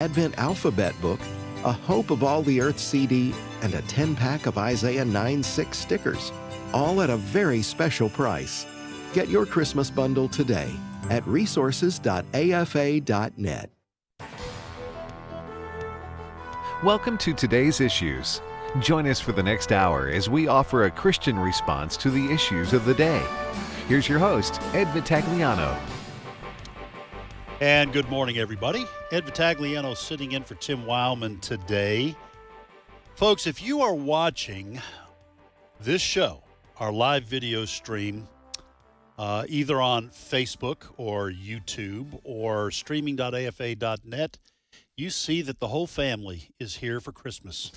Advent Alphabet Book, a Hope of All the Earth CD, and a 10-pack of Isaiah 9:6 stickers, all at a very special price. Get your Christmas bundle today at resources.afa.net. Welcome to today's issues. Join us for the next hour as we offer a Christian response to the issues of the day. Here's your host, Ed Vitagliano. And good morning, everybody. Ed Vitagliano sitting in for Tim Wildman today. Folks, if you are watching this show, our live video stream, either on Facebook or YouTube or streaming.afa.net, you see that the whole family is here for Christmas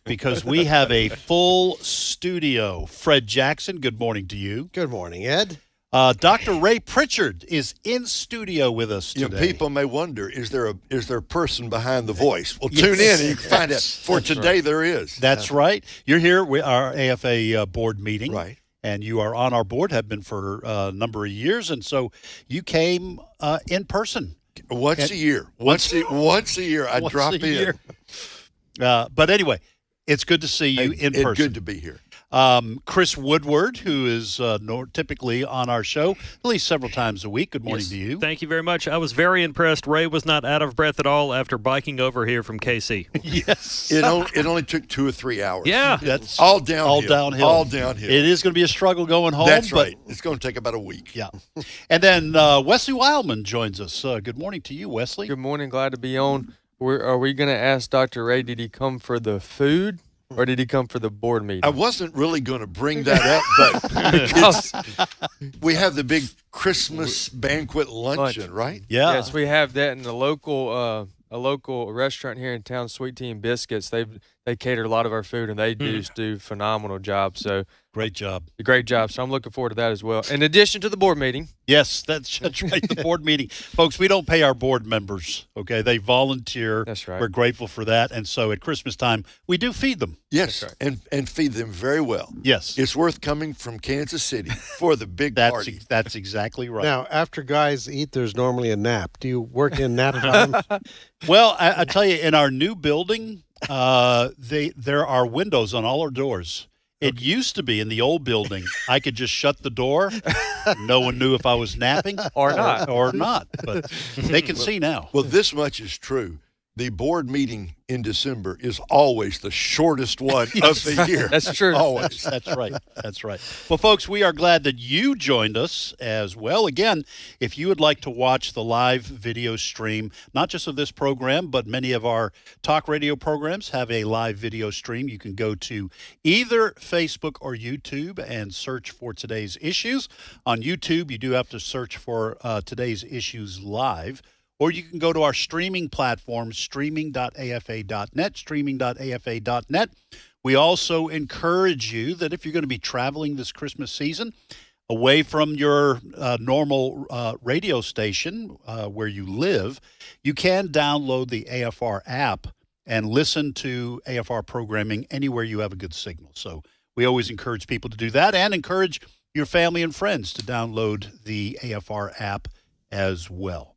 because we have a full studio. Fred Jackson, good morning to you. Good morning, Ed. Dr. Ray Pritchard is in studio with us today. You know, people may wonder, is there a person behind the voice? Well, tune in and you can find out. For today, right. There is. That's right. You're here with our AFA board meeting. Right. And you are on our board, have been for a number of years. And so you came in person. Once a year. Once a year, I drop in. But anyway, it's good to see you in person. It's good to be here. Chris Woodward, who is typically on our show at least several times a week. Good morning to you. Thank you very much. I was very impressed. Ray was not out of breath at all after biking over here from KC. Yes. It only took 2 or 3 hours. Yeah. That's all downhill. All downhill. It is going to be a struggle going home. That's right. It's going to take about a week. Yeah. And then Wesley Wildman joins us. Good morning to you, Wesley. Good morning. Glad to be on. Are we going to ask Dr. Ray, did he come for the food? Or did he come for the board meeting? I wasn't really going to bring that up, but because we have the big Christmas banquet luncheon, right? Yeah. Yes, we have that in a local restaurant here in town, Sweet Tea and Biscuits. They cater a lot of our food, and they do a phenomenal job. So great job. So I'm looking forward to that as well. In addition to the board meeting. Yes, that's right, the board meeting. Folks, we don't pay our board members, okay? They volunteer. That's right. We're grateful for that. And so at Christmas time, we do feed them. Yes, right. and feed them very well. Yes. It's worth coming from Kansas City for the big party. That's exactly right. Now, after guys eat, there's normally a nap. Do you work in nap time? Well, I tell you, in our new building, there are windows on all our doors. It used to be in the old building, I could just shut the door. No one knew if I was napping or not. But they can see now. Well, this much is true. The board meeting in December is always the shortest one of the year. That's true. Always. That's right. That's right. Well, folks, we are glad that you joined us as well. Again, if you would like to watch the live video stream, not just of this program, but many of our talk radio programs have a live video stream. You can go to either Facebook or YouTube and search for today's issues. On YouTube, you do have to search for today's issues live. Or you can go to our streaming platform, streaming.afa.net, streaming.afa.net. We also encourage you that if you're going to be traveling this Christmas season away from your normal radio station where you live, you can download the AFR app and listen to AFR programming anywhere you have a good signal. So we always encourage people to do that and encourage your family and friends to download the AFR app as well.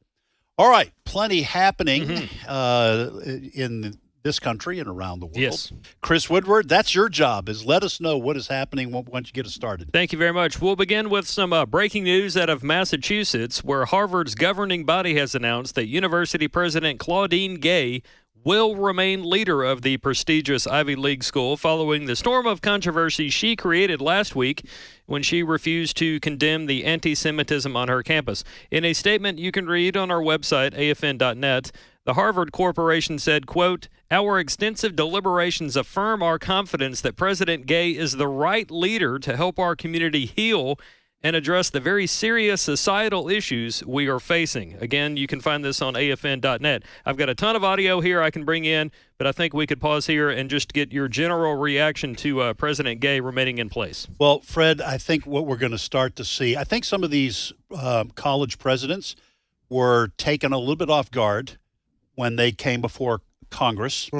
All right, plenty happening in this country and around the world. Yes. Chris Woodward, that's your job, is let us know what is happening once you get us started. Thank you very much. We'll begin with some breaking news out of Massachusetts, where Harvard's governing body has announced that University President Claudine Gay will remain leader of the prestigious Ivy League school following the storm of controversy she created last week when she refused to condemn the anti-Semitism on her campus. In a statement you can read on our website, afn.net, the Harvard Corporation said, quote, "Our extensive deliberations affirm our confidence that President Gay is the right leader to help our community heal and address the very serious societal issues we are facing." Again, you can find this on afn.net. I've got a ton of audio here I can bring in, but I think we could pause here and just get your general reaction to President Gay remaining in place. Well, Fred, I think what we're going to start to see, I think some of these college presidents were taken a little bit off guard when they came before Congress.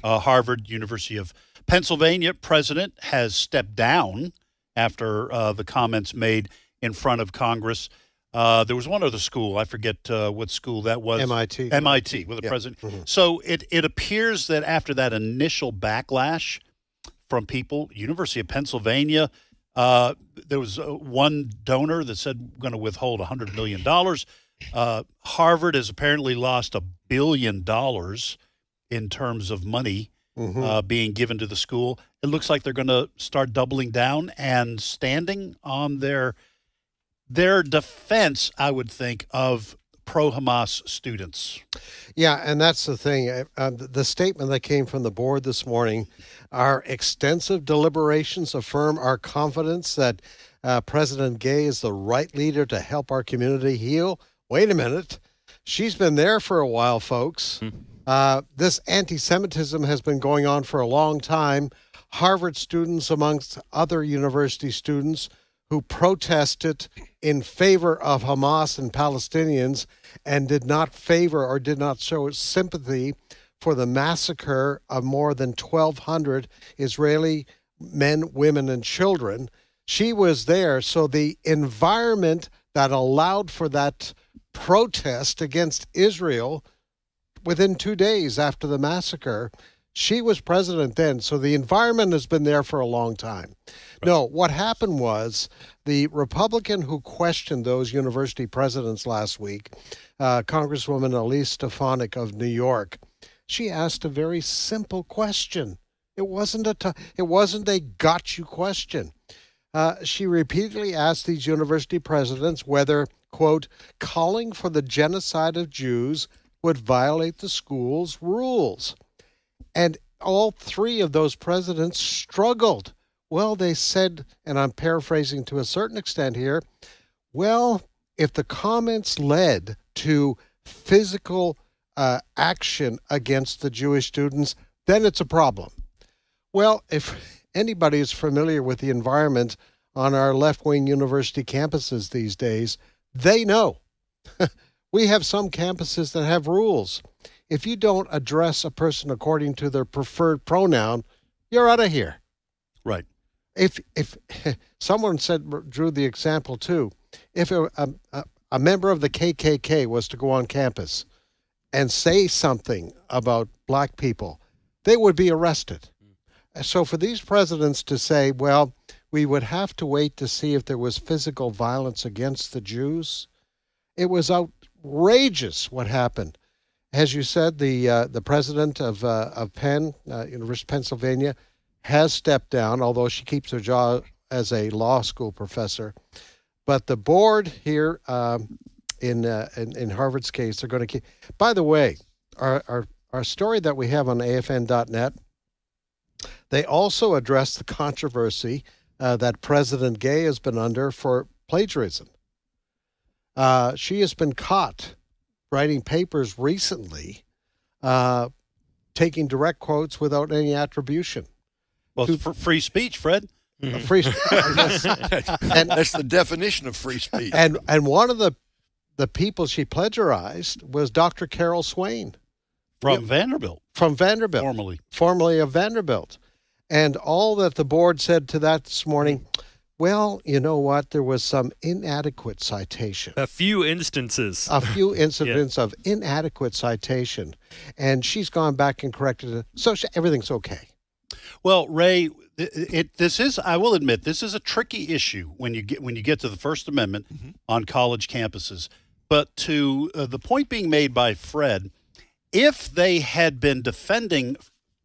Harvard, University of Pennsylvania president has stepped down after the comments made in front of Congress. There was one other school. I forget what school that was. MIT. MIT with the president. So it appears that after that initial backlash from people, University of Pennsylvania, there was one donor that said we're going to withhold $100 million. Harvard has apparently lost $1 billion in terms of money being given to the school. It looks like they're going to start doubling down and standing on their defense, I would think, of pro-Hamas students. Yeah, and that's the thing. The statement that came from the board this morning, our extensive deliberations affirm our confidence that President Gay is the right leader to help our community heal. Wait a minute. She's been there for a while, folks. This anti-Semitism has been going on for a long time. Harvard students, amongst other university students, who protested in favor of Hamas and Palestinians and did not favor or did not show sympathy for the massacre of more than 1,200 Israeli men, women, and children. She was there. So the environment that allowed for that protest against Israel within 2 days after the massacre, she was president then. So the environment has been there for a long time. No, what happened was the Republican who questioned those university presidents last week, Congresswoman Elise Stefanik of New York, she asked a very simple question. It wasn't a got you question. She repeatedly asked these university presidents whether, quote, calling for the genocide of Jews would violate the school's rules. And all three of those presidents struggled. Well, they said, and I'm paraphrasing to a certain extent here, well, if the comments led to physical action against the Jewish students, then it's a problem. Well, if anybody is familiar with the environment on our left-wing university campuses these days, they know. We have some campuses that have rules. If you don't address a person according to their preferred pronoun, you're out of here. Right. If someone drew the example too, if a member of the KKK was to go on campus and say something about black people, they would be arrested. So for these presidents to say, well, we would have to wait to see if there was physical violence against the Jews, it was outrageous what happened. As you said, the president of Penn, University of Pennsylvania, has stepped down, although she keeps her job as a law school professor. But the board here in Harvard's case, they're going to keep. By the way, our story that we have on afn.net, they also address the controversy that President Gay has been under for plagiarism. She has been caught writing papers recently, taking direct quotes without any attribution. Well, it's free speech, Fred. Free speech. And That's the definition of free speech. And one of the people she plagiarized was Dr. Carol Swain. From Vanderbilt. From Vanderbilt. Formerly of Vanderbilt. And all that the board said to that this morning, well, you know what? There was some inadequate citation. A few instances. A few incidents of inadequate citation. And she's gone back and corrected it. So everything's okay. Well, Ray, this is, I will admit, this is a tricky issue when you get to the First Amendment on college campuses. But to the point being made by Fred, if they had been defending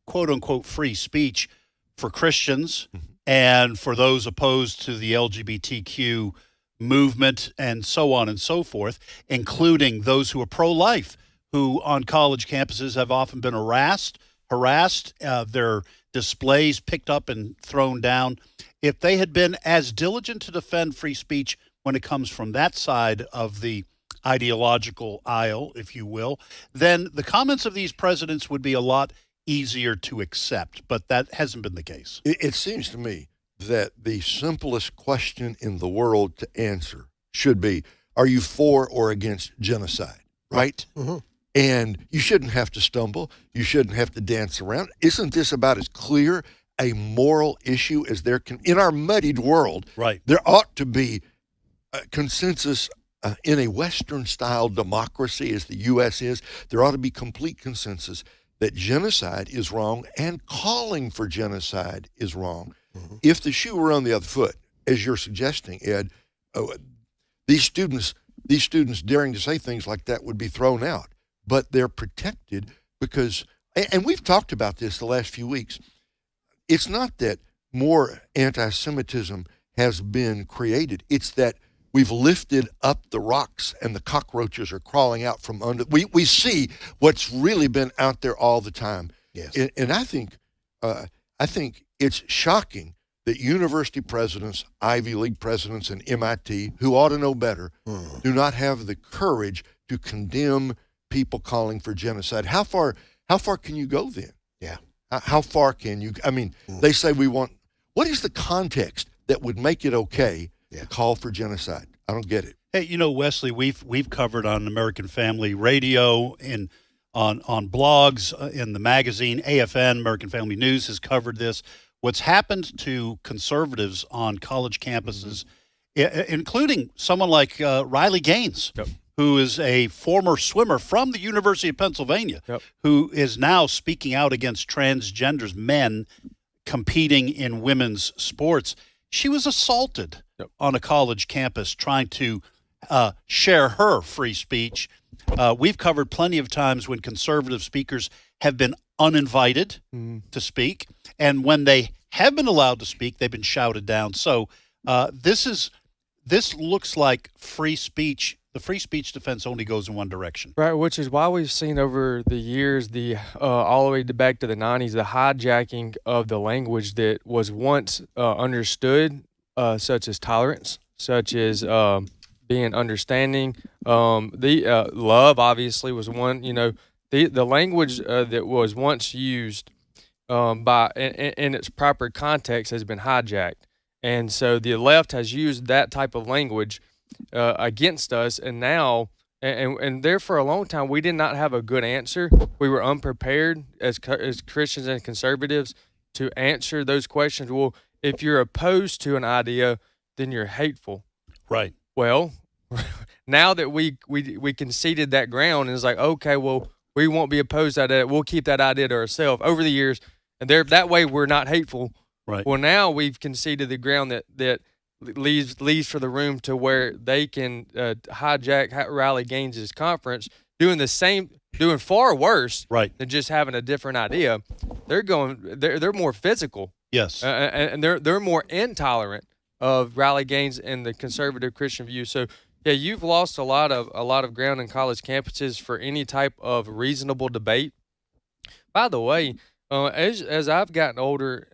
quote unquote free speech for Christians and for those opposed to the LGBTQ movement and so on and so forth, including those who are pro-life, who on college campuses have often been harassed, their displays picked up and thrown down. If they had been as diligent to defend free speech when it comes from that side of the ideological aisle, if you will, then the comments of these presidents would be a lot easier to accept. But that hasn't been the case. It seems to me that the simplest question in the world to answer should be, are you for or against genocide? Right? Mm-hmm. And you shouldn't have to stumble. You shouldn't have to dance around. Isn't this about as clear a moral issue as there can? In our muddied world, right, there ought to be a consensus in a Western-style democracy as the U.S. is, there ought to be complete consensus that genocide is wrong and calling for genocide is wrong. Mm-hmm. If the shoe were on the other foot, as you're suggesting, Ed, these students daring to say things like that would be thrown out. But they're protected because, and we've talked about this the last few weeks, it's not that more anti-Semitism has been created. It's that we've lifted up the rocks and the cockroaches are crawling out from under. We see what's really been out there all the time. Yes. And I think it's shocking that university presidents, Ivy League presidents, and MIT, who ought to know better, do not have the courage to condemn people calling for genocide. How far can you go then? Yeah. How far can you? I mean, they say we want. What is the context that would make it okay to call for genocide? I don't get it. Hey, Wesley, we've covered on American Family Radio and on blogs in the magazine AFN, American Family News has covered this. What's happened to conservatives on college campuses, including someone like Riley Gaines, who is a former swimmer from the University of Pennsylvania, who is now speaking out against transgenders, men competing in women's sports. She was assaulted on a college campus trying to share her free speech. We've covered plenty of times when conservative speakers have been uninvited to speak, and when they have been allowed to speak, they've been shouted down. So this looks like free speech. The free speech defense only goes in one direction. Right, which is why we've seen over the years, all the way back to the 90s, the hijacking of the language that was once understood, such as tolerance, such as being understanding. The love, obviously, was one. The language that was once used in its proper context has been hijacked, and so the left has used that type of language against us, and now and there for a long time we did not have a good answer. We were unprepared as Christians and conservatives to answer those questions. Well, if you're opposed to an idea, then you're hateful. Right. Well, now that we conceded that ground, and it's like, okay, well, we won't be opposed to that. We'll keep that idea to ourselves over the years, and that way we're not hateful. Right. Well, now we've conceded the ground that leaves for the room to where they can hijack Riley Gaines' conference, doing far worse than just having a different idea. They're more physical. Yes. And they're more intolerant of Riley Gaines and the conservative Christian view. So yeah, you've lost a lot of ground in college campuses for any type of reasonable debate. By the way, as I've gotten older,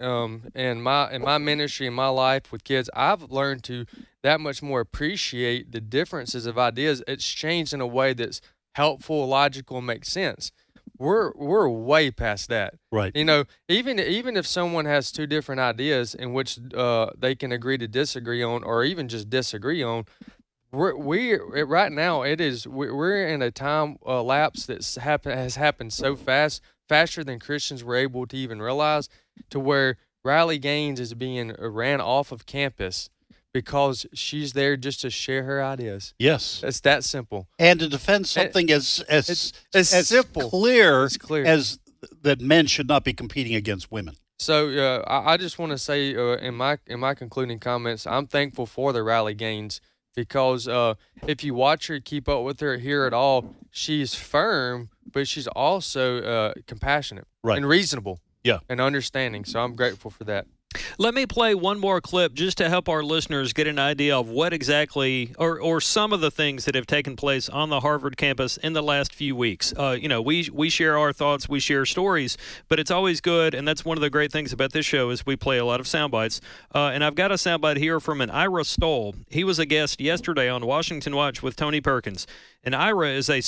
in my ministry, in my life with kids, I've learned to that much more appreciate the differences of ideas exchanged in a way that's helpful, logical, and makes sense. We're way past that. Right. Even if someone has two different ideas in which they can agree to disagree on, or even just disagree on, right now we're in a time lapse has happened so fast. Faster than Christians were able to even realize, to where Riley Gaines is being ran off of campus because she's there just to share her ideas. Yes. It's that simple. And to defend something as simple, clear clear as that men should not be competing against women. So I just want to say in my concluding comments, I'm thankful for the Riley Gaines, because if you watch her, keep up with her, hear it all, she's firm, but she's also compassionate and reasonable and understanding. So I'm grateful for that. Let me play one more clip just to help our listeners get an idea of what exactly, or some of the things that have taken place on the Harvard campus in the last few weeks. We share our thoughts, we share stories, but it's always good, and that's one of the great things about this show is we play a lot of sound bites. And I've got a soundbite here from an Ira Stoll. He was a guest yesterday on Washington Watch with Tony Perkins. And Ira is a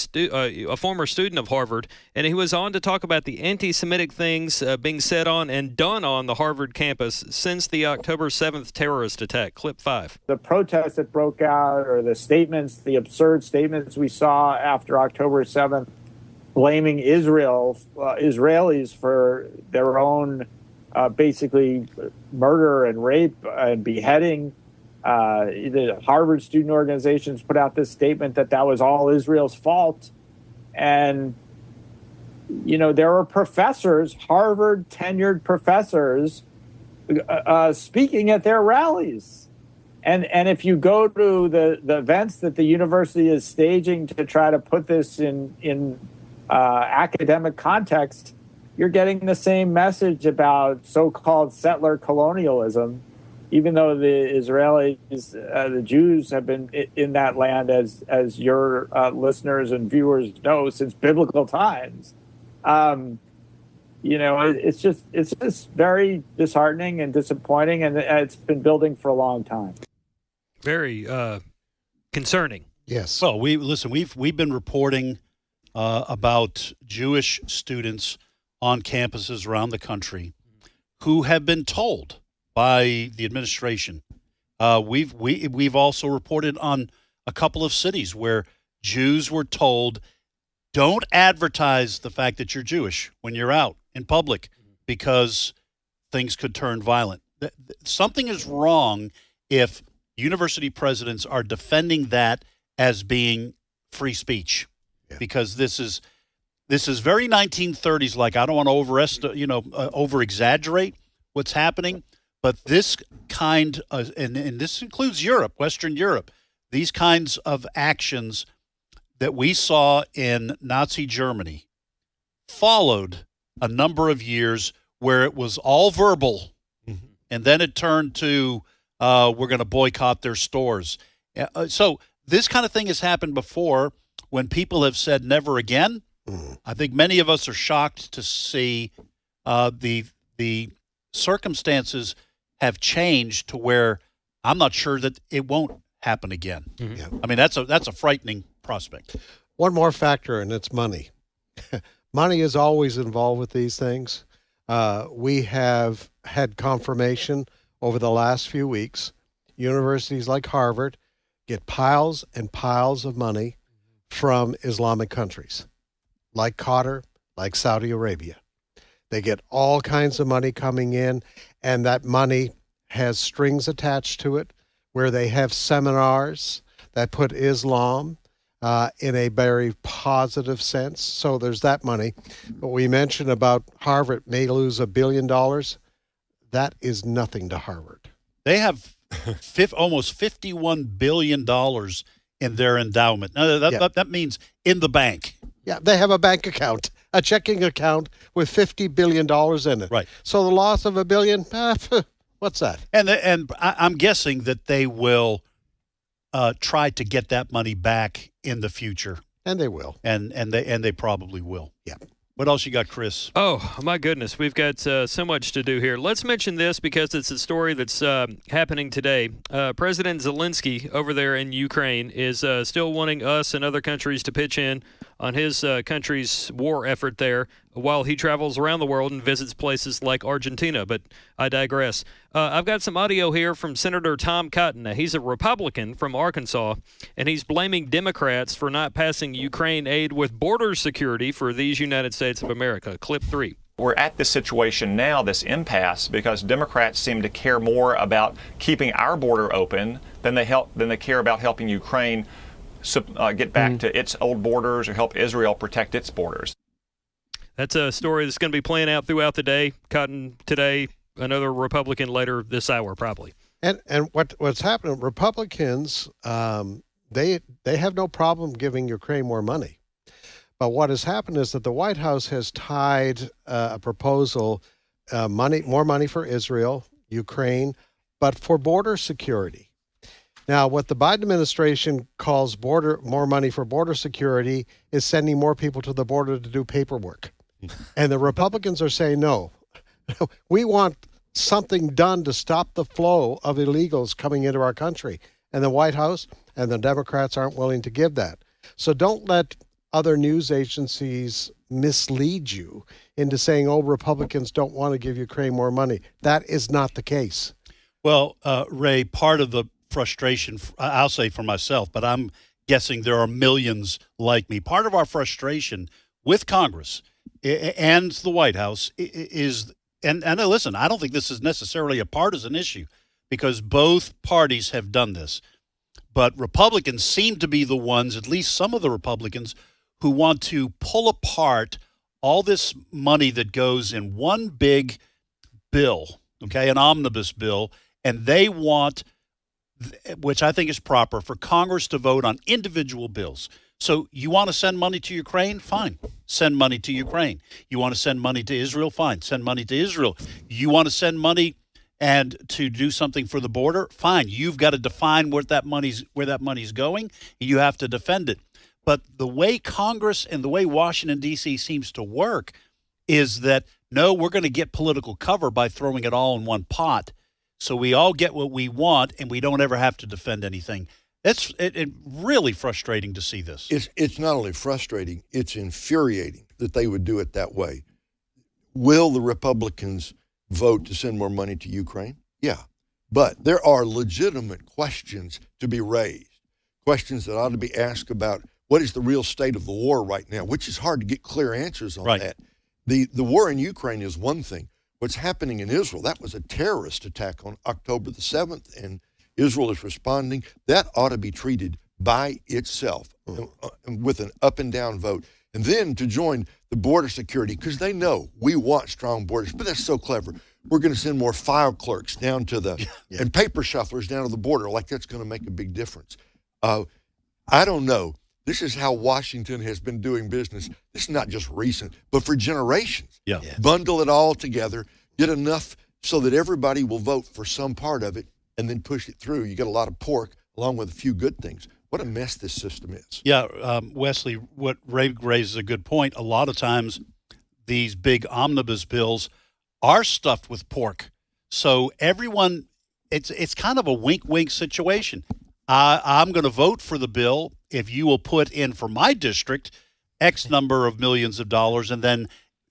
former student of Harvard, and he was on to talk about the anti-Semitic things being said on and done on the Harvard campus since the October 7th terrorist attack. Clip 5. The protests that broke out, or the absurd statements we saw after October 7th, blaming Israelis for their own basically murder and rape and beheading The Harvard student organizations put out this statement that was all Israel's fault. And, there are professors, Harvard tenured professors, speaking at their rallies. And if you go to the events that the university is staging to try to put this in academic context, you're getting the same message about so-called settler colonialism, even though the Israelis, the Jews have been in that land, as your listeners and viewers know, since biblical times. It's just very disheartening and disappointing, and it's been building for a long time. Very concerning. Yes. Well, we've been reporting about Jewish students on campuses around the country who have been told by the administration. We've also reported on a couple of cities where Jews were told, don't advertise the fact that you're Jewish when you're out in public because things could turn violent. Something is wrong if university presidents are defending that as being free speech, because this is very 1930s. Like, I don't want to over exaggerate what's happening, but this kind of, and this includes Europe, Western Europe, these kinds of actions that we saw in Nazi Germany followed a number of years where it was all verbal, and then it turned to we're going to boycott their stores. So this kind of thing has happened before when people have said never again. I think many of us are shocked to see the circumstances have changed to where I'm not sure that it won't happen again. Yeah. I mean, that's a frightening prospect. One more factor, and it's money. Money is always involved with these things. We have had confirmation over the last few weeks. Universities like Harvard get piles and piles of money from Islamic countries, like Qatar, like Saudi Arabia. They get all kinds of money coming in, and that money has strings attached to it where they have seminars that put Islam in a very positive sense. So there's that money. But we mentioned about Harvard may lose $1 billion. That is nothing to Harvard. They have almost $51 billion in their endowment. Now, that means in the bank. Yeah, they have a bank account, a checking account with $50 billion in it. Right. So the loss of $1 billion, what's that? And I'm guessing that they will try to get that money back in the future. And they will. And they probably will. Yeah. What else you got, Chris? Oh, my goodness. We've got so much to do here. Let's mention this because it's a story that's happening today. President Zelensky over there in Ukraine is still wanting us and other countries to pitch in on his country's war effort there while he travels around the world and visits places like Argentina. But I digress. I've got some audio here from Senator Tom Cotton. Now, he's a Republican from Arkansas, and he's blaming Democrats for not passing Ukraine aid with border security for these United States of America. Clip 3. We're at this situation now, this impasse, because Democrats seem to care more about keeping our border open than they care about helping Ukraine get back to its old borders or help Israel protect its borders. That's a story that's going to be playing out throughout the day. Cotton today, another Republican later this hour, probably. And what's happening? Republicans, they have no problem giving Ukraine more money. But what has happened is that the White House has tied a proposal, more money for Israel, Ukraine, but for border security. Now, what the Biden administration calls more money for border security is sending more people to the border to do paperwork. And the Republicans are saying, no, we want something done to stop the flow of illegals coming into our country. And the White House and the Democrats aren't willing to give that. So don't let other news agencies mislead you into saying, oh, Republicans don't want to give Ukraine more money. That is not the case. Well, Ray, part of the frustration, I'll say for myself, but I'm guessing there are millions like me. Part of our frustration with Congress and the White House is, and listen, I don't think this is necessarily a partisan issue. because both parties have done this. But Republicans seem to be the ones, at least some of the Republicans, who want to pull apart all this money that goes in one big bill, okay, an omnibus bill, and they want, which I think is proper, for Congress to vote on individual bills. So you want to send money to Ukraine? Fine. Send money to Ukraine. You want to send money to Israel? Fine. Send money to Israel. You want to send money and to do something for the border? Fine. You've got to define where that money's going. You have to defend it. But the way Congress and the way Washington, D.C. seems to work is that, no, we're going to get political cover by throwing it all in one pot. So we all get what we want, and we don't ever have to defend anything. It's really frustrating to see this. It's not only frustrating, it's infuriating that they would do it that way. Will the Republicans vote to send more money to Ukraine? Yeah. But there are legitimate questions to be raised, questions that ought to be asked about what is the real state of the war right now, which is hard to get clear answers on that. The war in Ukraine is one thing. What's happening in Israel, that was a terrorist attack on October the 7th, and Israel is responding. That ought to be treated by itself with an up and down vote. And then to join the border security, because they know we want strong borders, but that's so clever. We're going to send more file clerks down to and paper shufflers down to the border, like that's going to make a big difference. I don't know. This is how Washington has been doing business. This is not just recent, but for generations. Yeah. Bundle it all together, get enough so that everybody will vote for some part of it, and then push it through. You get a lot of pork along with a few good things. What a mess this system is. Yeah, Wesley, what Ray raises a good point. A lot of times these big omnibus bills are stuffed with pork. So everyone, it's kind of a wink-wink situation. I'm going to vote for the bill if you will put in for my district X number of millions of dollars, and then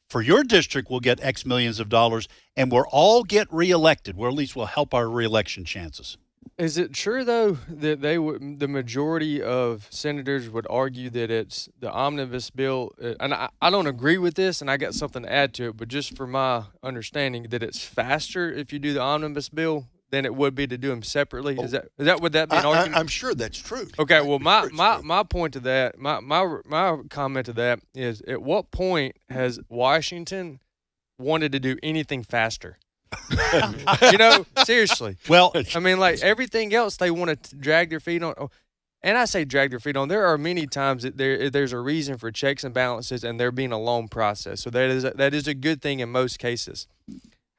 for your district we'll get X millions of dollars, and we'll all get reelected, or at least we'll help our reelection chances. Is it true, though, that the majority of senators would argue that it's the omnibus bill, and I don't agree with this, and I got something to add to it, but just for my understanding, that it's faster if you do the omnibus bill than it would be to do them separately? Would that be an argument? I'm sure that's true. Okay, well, my point to that, my comment to that is, at what point has Washington wanted to do anything faster? Seriously. Well, I mean, like everything else, they want to drag their feet on. And I say drag their feet on. There are many times that there's a reason for checks and balances, and there being a long process. So that is a good thing in most cases.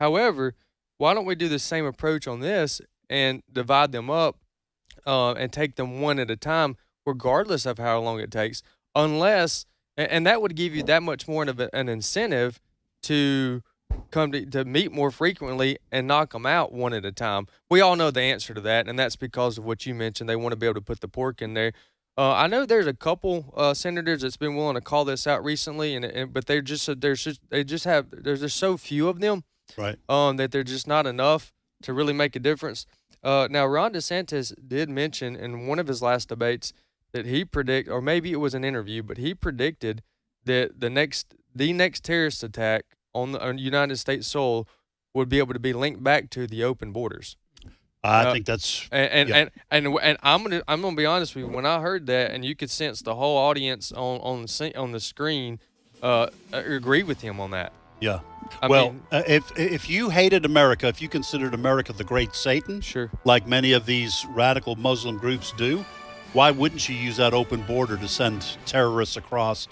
However, why don't we do the same approach on this and divide them up and take them one at a time, regardless of how long it takes, unless, and that would give you that much more of an incentive to come to meet more frequently and knock them out one at a time. We all know the answer to that, and that's because of what you mentioned. They want to be able to put the pork in there. I know there's a couple senators that's been willing to call this out recently, but there's so few of them, right? That they're just not enough to really make a difference. Now, Ron DeSantis did mention in one of his last debates that he predicted, or maybe it was an interview, but he predicted that the next terrorist attack on the United States soil would be able to be linked back to the open borders. I think that's and I'm gonna be honest with you. When I heard that, and you could sense the whole audience on the screen agree with him on that. Yeah. I mean, if you hated America, if you considered America the great Satan, sure, like many of these radical Muslim groups do, why wouldn't you use that open border to send terrorists across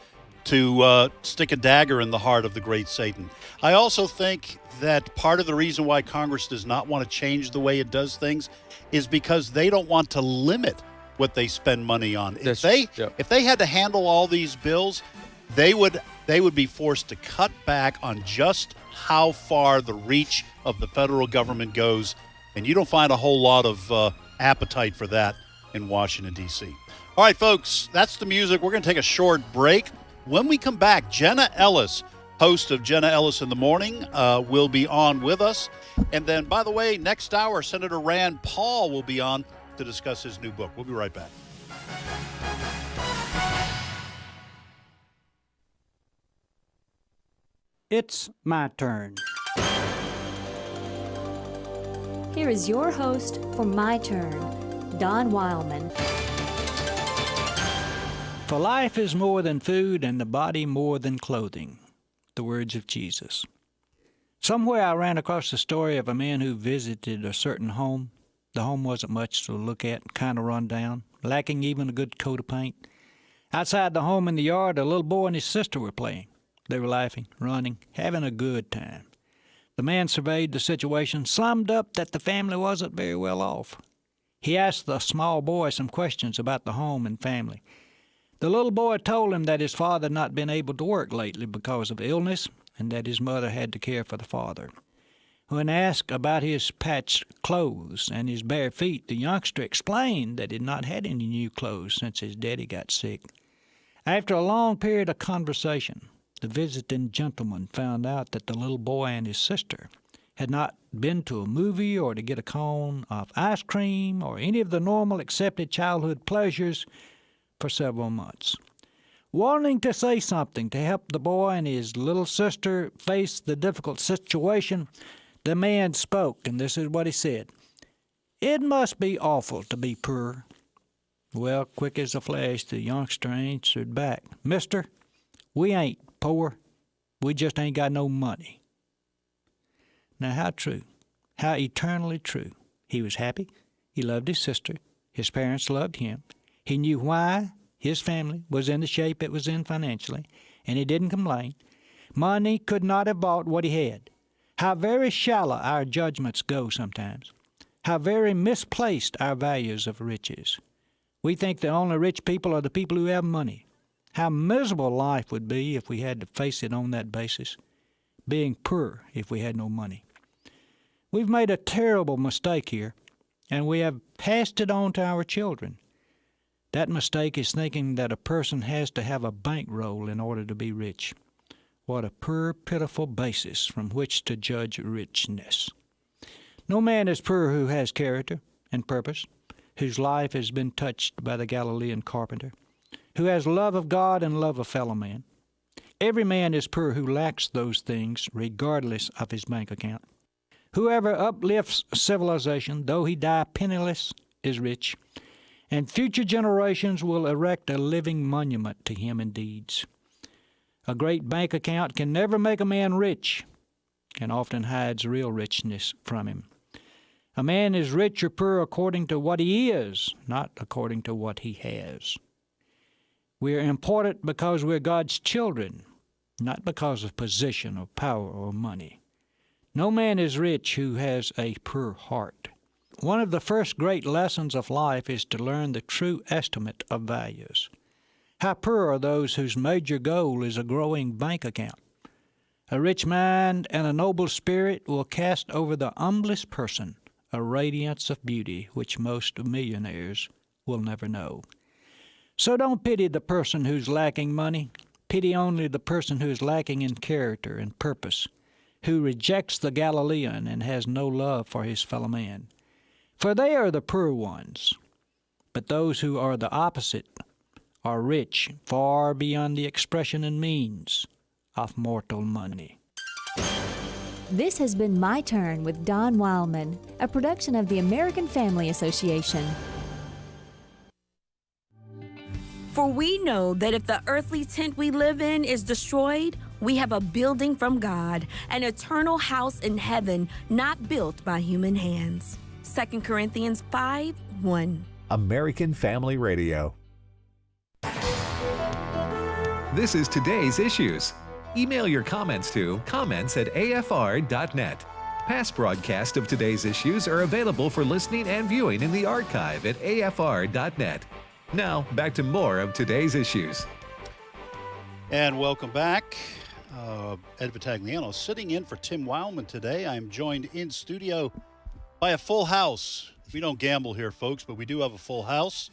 to stick a dagger in the heart of the great Satan? I also think that part of the reason why Congress does not want to change the way it does things is because they don't want to limit what they spend money on. If they had to handle all these bills, they would be forced to cut back on just how far the reach of the federal government goes, and you don't find a whole lot of appetite for that in Washington, D.C. All right, folks, that's the music. We're going to take a short break. When we come back, Jenna Ellis, host of Jenna Ellis in the Morning, will be on with us. And then, by the way, next hour, Senator Rand Paul will be on to discuss his new book. We'll be right back. It's my turn. Here here is your host for My Turn, Don Wildman. For life is more than food and the body more than clothing. The words of Jesus. Somewhere I ran across the story of a man who visited a certain home. The home wasn't much to look at, kind of run down, lacking even a good coat of paint. Outside the home in the yard, a little boy and his sister were playing. They were laughing, running, having a good time. The man surveyed the situation, summed up that the family wasn't very well off. He asked the small boy some questions about the home and family. The little boy told him that his father had not been able to work lately because of illness, and that his mother had to care for the father. When asked about his patched clothes and his bare feet, the youngster explained that he had not had any new clothes since his daddy got sick. After a long period of conversation, the visiting gentleman found out that the little boy and his sister had not been to a movie or to get a cone of ice cream or any of the normal accepted childhood pleasures for several months. Wanting to say something to help the boy and his little sister face the difficult situation, the man spoke, and this is what he said. "It must be awful to be poor." Well, quick as a flash, the youngster answered back, "Mister, we ain't poor. We just ain't got no money." Now, how true, how eternally true. He was happy. He loved his sister. His parents loved him. He knew why his family was in the shape it was in financially, and he didn't complain. Money could not have bought what he had. How very shallow our judgments go sometimes. How very misplaced our values of riches. We think the only rich people are the people who have money. How miserable life would be if we had to face it on that basis. Being poor if we had no money. We've made a terrible mistake here, and we have passed it on to our children. That mistake is thinking that a person has to have a bankroll in order to be rich. What a poor, pitiful basis from which to judge richness. No man is poor who has character and purpose, whose life has been touched by the Galilean carpenter, who has love of God and love of fellow man. Every man is poor who lacks those things regardless of his bank account. Whoever uplifts civilization, though he die penniless, is rich, and future generations will erect a living monument to him in deeds. A great bank account can never make a man rich, and often hides real richness from him. A man is rich or poor according to what he is, not according to what he has. We are important because we're God's children, not because of position or power or money. No man is rich who has a poor heart. One of the first great lessons of life is to learn the true estimate of values. How poor are those whose major goal is a growing bank account. A rich mind and a noble spirit will cast over the humblest person a radiance of beauty which most millionaires will never know. So don't pity the person who's lacking money. Pity only the person who is lacking in character and purpose, who rejects the Galilean and has no love for his fellow man. For they are the poor ones, but those who are the opposite are rich far beyond the expression and means of mortal money. This has been My Turn with Don Wildman, a production of the American Family Association. For we know that if the earthly tent we live in is destroyed, we have a building from God, an eternal house in heaven, not built by human hands. 2 Corinthians 5:1. American Family Radio. This is today's issues. Email your comments to comments@afr.net. Past broadcasts of today's issues are available for listening and viewing in the archive at afr.net. Now, back to more of today's issues. And welcome back. Ed Vitagliano sitting in for Tim Wildman today. I'm joined in studio by a full house. We don't gamble here, folks, but we do have a full house.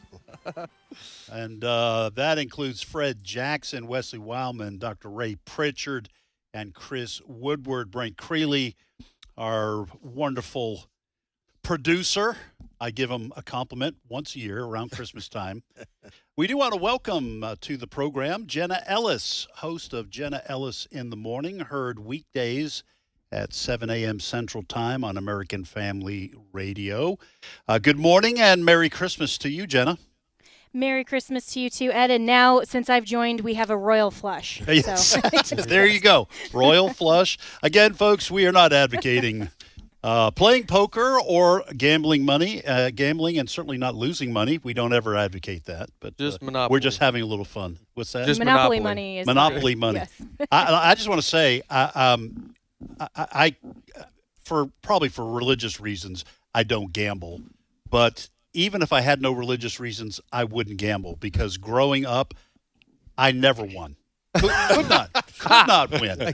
And that includes Fred Jackson, Wesley Wildman, Dr. Ray Pritchard, and Chris Woodward. Brent Creeley, our wonderful producer. I give him a compliment once a year around Christmas time. We do want to welcome to the program Jenna Ellis, host of Jenna Ellis in the Morning, heard weekdays at 7 a.m. Central Time on American Family Radio. Good morning and Merry Christmas to you, Jenna. Merry Christmas to you too, Ed. And now, since I've joined, we have a royal flush. Yes, So. there you go. Royal flush. Again, folks, we are not advocating playing poker or gambling and certainly not losing money. We don't ever advocate that. But Just Monopoly. we're just having a little fun. What's that? Just Monopoly money is Monopoly money. Yes. I just want to say, I for religious reasons, I don't gamble. But even if I had no religious reasons, I wouldn't gamble because growing up, I never won. Could not win.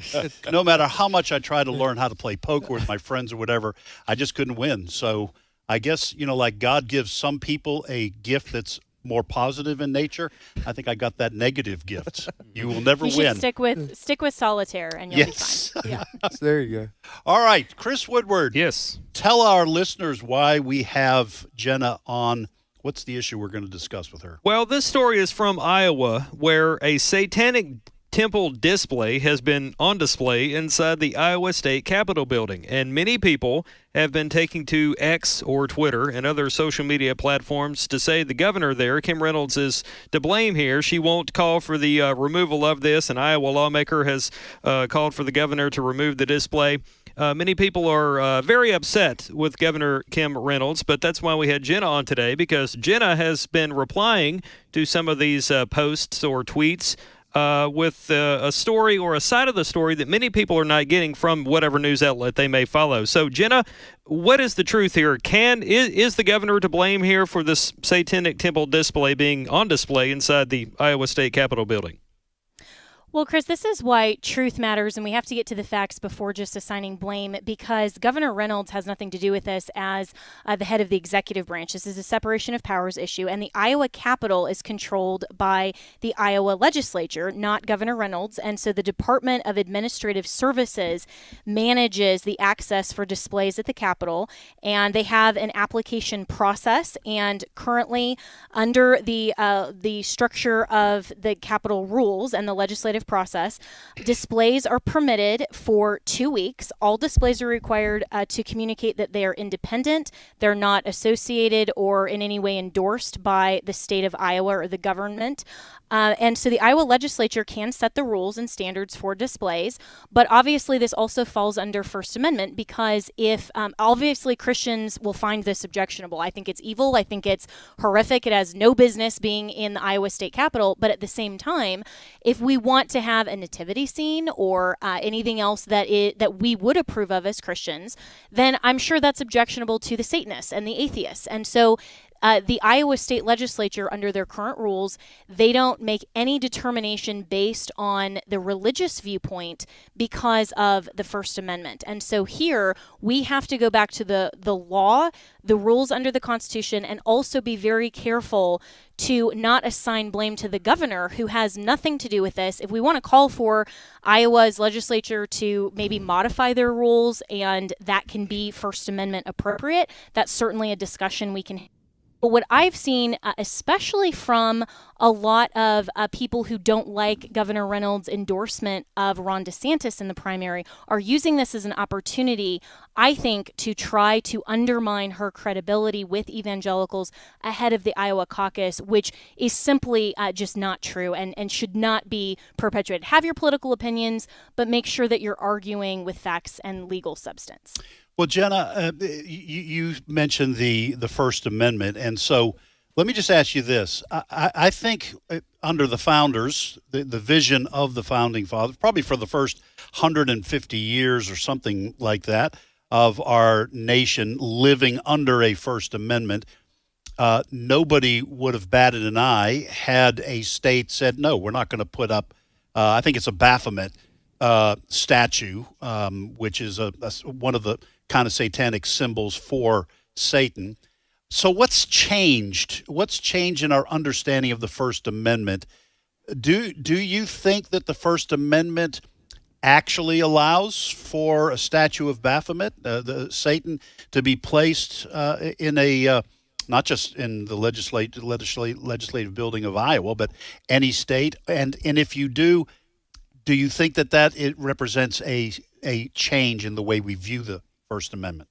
No matter how much I tried to learn how to play poker with my friends or whatever, I just couldn't win. So I guess, like God gives some people a gift that's more positive in nature. I think I got that negative gift. You will never You win. should stick with solitaire and you'll be fine. Yeah. There you go. All right, Chris Woodward. Yes. Tell our listeners why we have Jenna on. What's the issue we're going to discuss with her? Well, this story is from Iowa, where a satanic temple display has been on display inside the Iowa State Capitol building. And many people have been taking to X or Twitter and other social media platforms to say the governor there, Kim Reynolds, is to blame here. She won't call for the removal of this. An Iowa lawmaker has called for the governor to remove the display. Many people are very upset with Governor Kim Reynolds, but that's why we had Jenna on today, because Jenna has been replying to some of these posts or tweets with a story or a side of the story that many people are not getting from whatever news outlet they may follow. So, Jenna, what is the truth here? Is the governor to blame here for this satanic temple display being on display inside the Iowa State Capitol building? Well, Chris, this is why truth matters, and we have to get to the facts before just assigning blame, because Governor Reynolds has nothing to do with this as the head of the executive branch. This is a separation of powers issue, and the Iowa Capitol is controlled by the Iowa legislature, not Governor Reynolds, and so the Department of Administrative Services manages the access for displays at the Capitol, and they have an application process, and currently under the structure of the Capitol rules and the legislative process, displays are permitted for 2 weeks. All displays are required to communicate that they are independent, they're not associated or in any way endorsed by the state of Iowa or the government. And so the Iowa legislature can set the rules and standards for displays, but obviously this also falls under First Amendment, because if obviously Christians will find this objectionable. I think it's evil. I think it's horrific. It has no business being in the Iowa State Capitol. But at the same time, if we want to have a nativity scene or anything else that we would approve of as Christians, then I'm sure that's objectionable to the Satanists and the atheists. And so the Iowa State Legislature, under their current rules, they don't make any determination based on the religious viewpoint because of the First Amendment. And so here we have to go back to the law, the rules under the Constitution, and also be very careful to not assign blame to the governor, who has nothing to do with this. If we want to call for Iowa's legislature to maybe modify their rules, and that can be First Amendment appropriate, that's certainly a discussion we can have. But what I've seen, especially from a lot of people who don't like Governor Reynolds' endorsement of Ron DeSantis in the primary, are using this as an opportunity, I think, to try to undermine her credibility with evangelicals ahead of the Iowa caucus, which is simply just not true and should not be perpetuated. Have your political opinions, but make sure that you're arguing with facts and legal substance. Well, Jenna, you mentioned the First Amendment, and so let me just ask you this. I think under the founders, the vision of the Founding Fathers, probably for the first 150 years or something like that, of our nation living under a First Amendment, nobody would have batted an eye had a state said, no, we're not going to put up, I think it's a Baphomet statue, which is one of the kind of satanic symbols for Satan. So what's changed? What's changed in our understanding of the First Amendment? Do you think that the First Amendment actually allows for a statue of Baphomet, the Satan, to be placed in a not just in the legislative building of Iowa, but any state? And if you do Do you think that it represents a change in the way we view the First Amendment?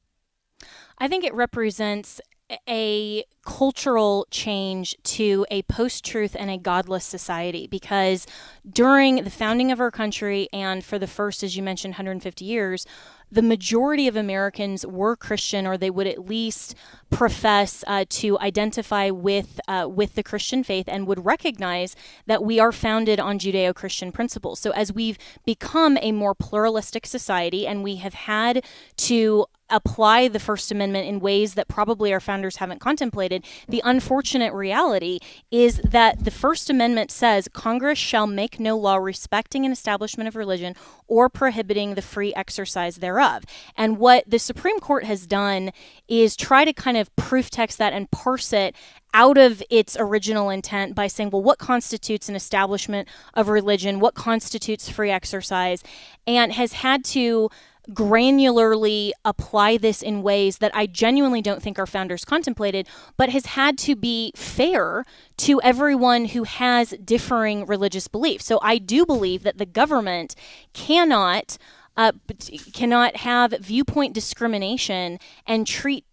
I think it represents a cultural change to a post-truth and a godless society, because during the founding of our country and for the first, as you mentioned, 150 years, the majority of Americans were Christian, or they would at least profess to identify with the Christian faith and would recognize that we are founded on Judeo-Christian principles. So as we've become a more pluralistic society and we have had to apply the First Amendment in ways that probably our founders haven't contemplated, the unfortunate reality is that the First Amendment says Congress shall make no law respecting an establishment of religion or prohibiting the free exercise thereof. And what the Supreme Court has done is try to kind of proof text that and parse it out of its original intent by saying, well, what constitutes an establishment of religion? What constitutes free exercise? And has had to granularly apply this in ways that I genuinely don't think our founders contemplated, but has had to be fair to everyone who has differing religious beliefs. So I do believe that the government cannot have viewpoint discrimination and treat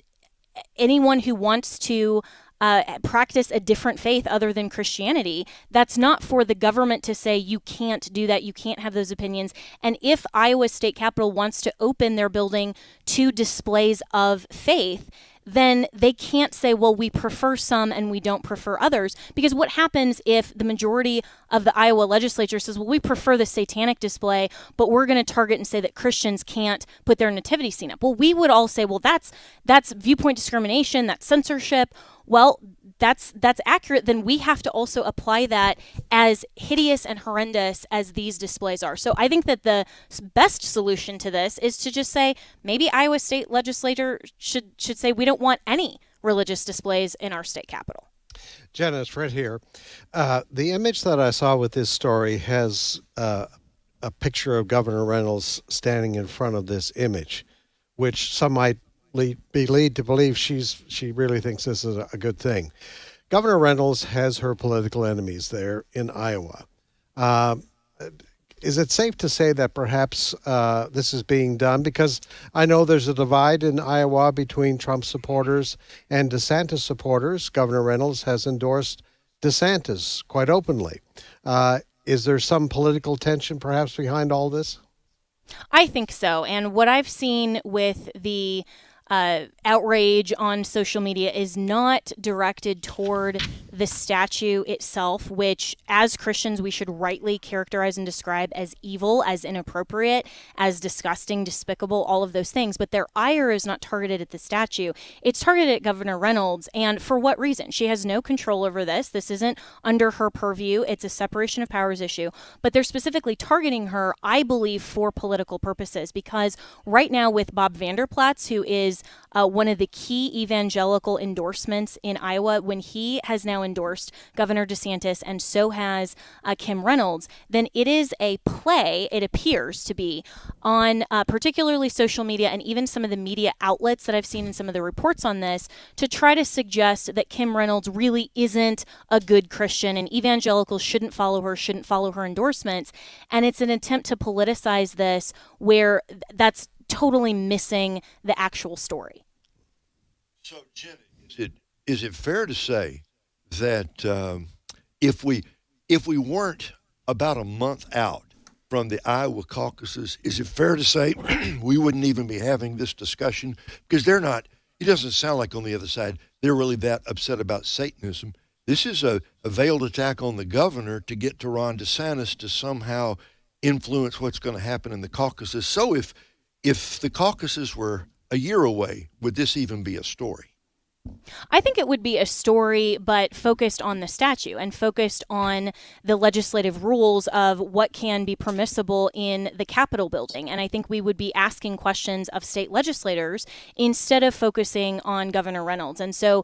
anyone who wants to practice a different faith other than Christianity. That's not for the government to say you can't do that, you can't have those opinions. And if Iowa State Capitol wants to open their building to displays of faith, then they can't say, well, we prefer some and we don't prefer others. Because what happens if the majority of the Iowa legislature says, well, we prefer the satanic display, but we're going to target and say that Christians can't put their nativity scene up? Well, we would all say, well, that's viewpoint discrimination, that's censorship. Well, that's accurate. Then we have to also apply that as hideous and horrendous as these displays are. So I think that the best solution to this is to just say, maybe Iowa State legislature should say we don't want any religious displays in our state capitol. Jenna, it's Fred here. The image that I saw with this story has a picture of Governor Reynolds standing in front of this image, which some might be led to believe she really thinks this is a good thing. Governor Reynolds has her political enemies there in Iowa. Is it safe to say that perhaps this is being done? Because I know there's a divide in Iowa between Trump supporters and DeSantis supporters. Governor Reynolds has endorsed DeSantis quite openly. Is there some political tension perhaps behind all this? I think so. And what I've seen with the outrage on social media is not directed toward the statue itself, which as Christians we should rightly characterize and describe as evil, as inappropriate, as disgusting, despicable, all of those things. But their ire is not targeted at the statue. It's targeted at Governor Reynolds. And for what reason? She has no control over this. This isn't under her purview. It's a separation of powers issue. But they're specifically targeting her, I believe, for political purposes. Because right now with Bob Vanderplatz, who is one of the key evangelical endorsements in Iowa, when he has now endorsed Governor DeSantis and so has Kim Reynolds, then it is a play, it appears to be, on particularly social media and even some of the media outlets that I've seen in some of the reports on this, to try to suggest that Kim Reynolds really isn't a good Christian and evangelicals shouldn't follow her endorsements. And it's an attempt to politicize this where that's totally missing the actual story. So, Jenna, is it fair to say that if we weren't about a month out from the Iowa caucuses, is it fair to say we wouldn't even be having this discussion? Because they're not, it doesn't sound like on the other side they're really that upset about Satanism. This is a veiled attack on the governor to get to Ron DeSantis to somehow influence what's going to happen in the caucuses. So if the caucuses were a year away, would this even be a story? I think it would be a story, but focused on the statute and focused on the legislative rules of what can be permissible in the Capitol building. And I think we would be asking questions of state legislators instead of focusing on Governor Reynolds. And so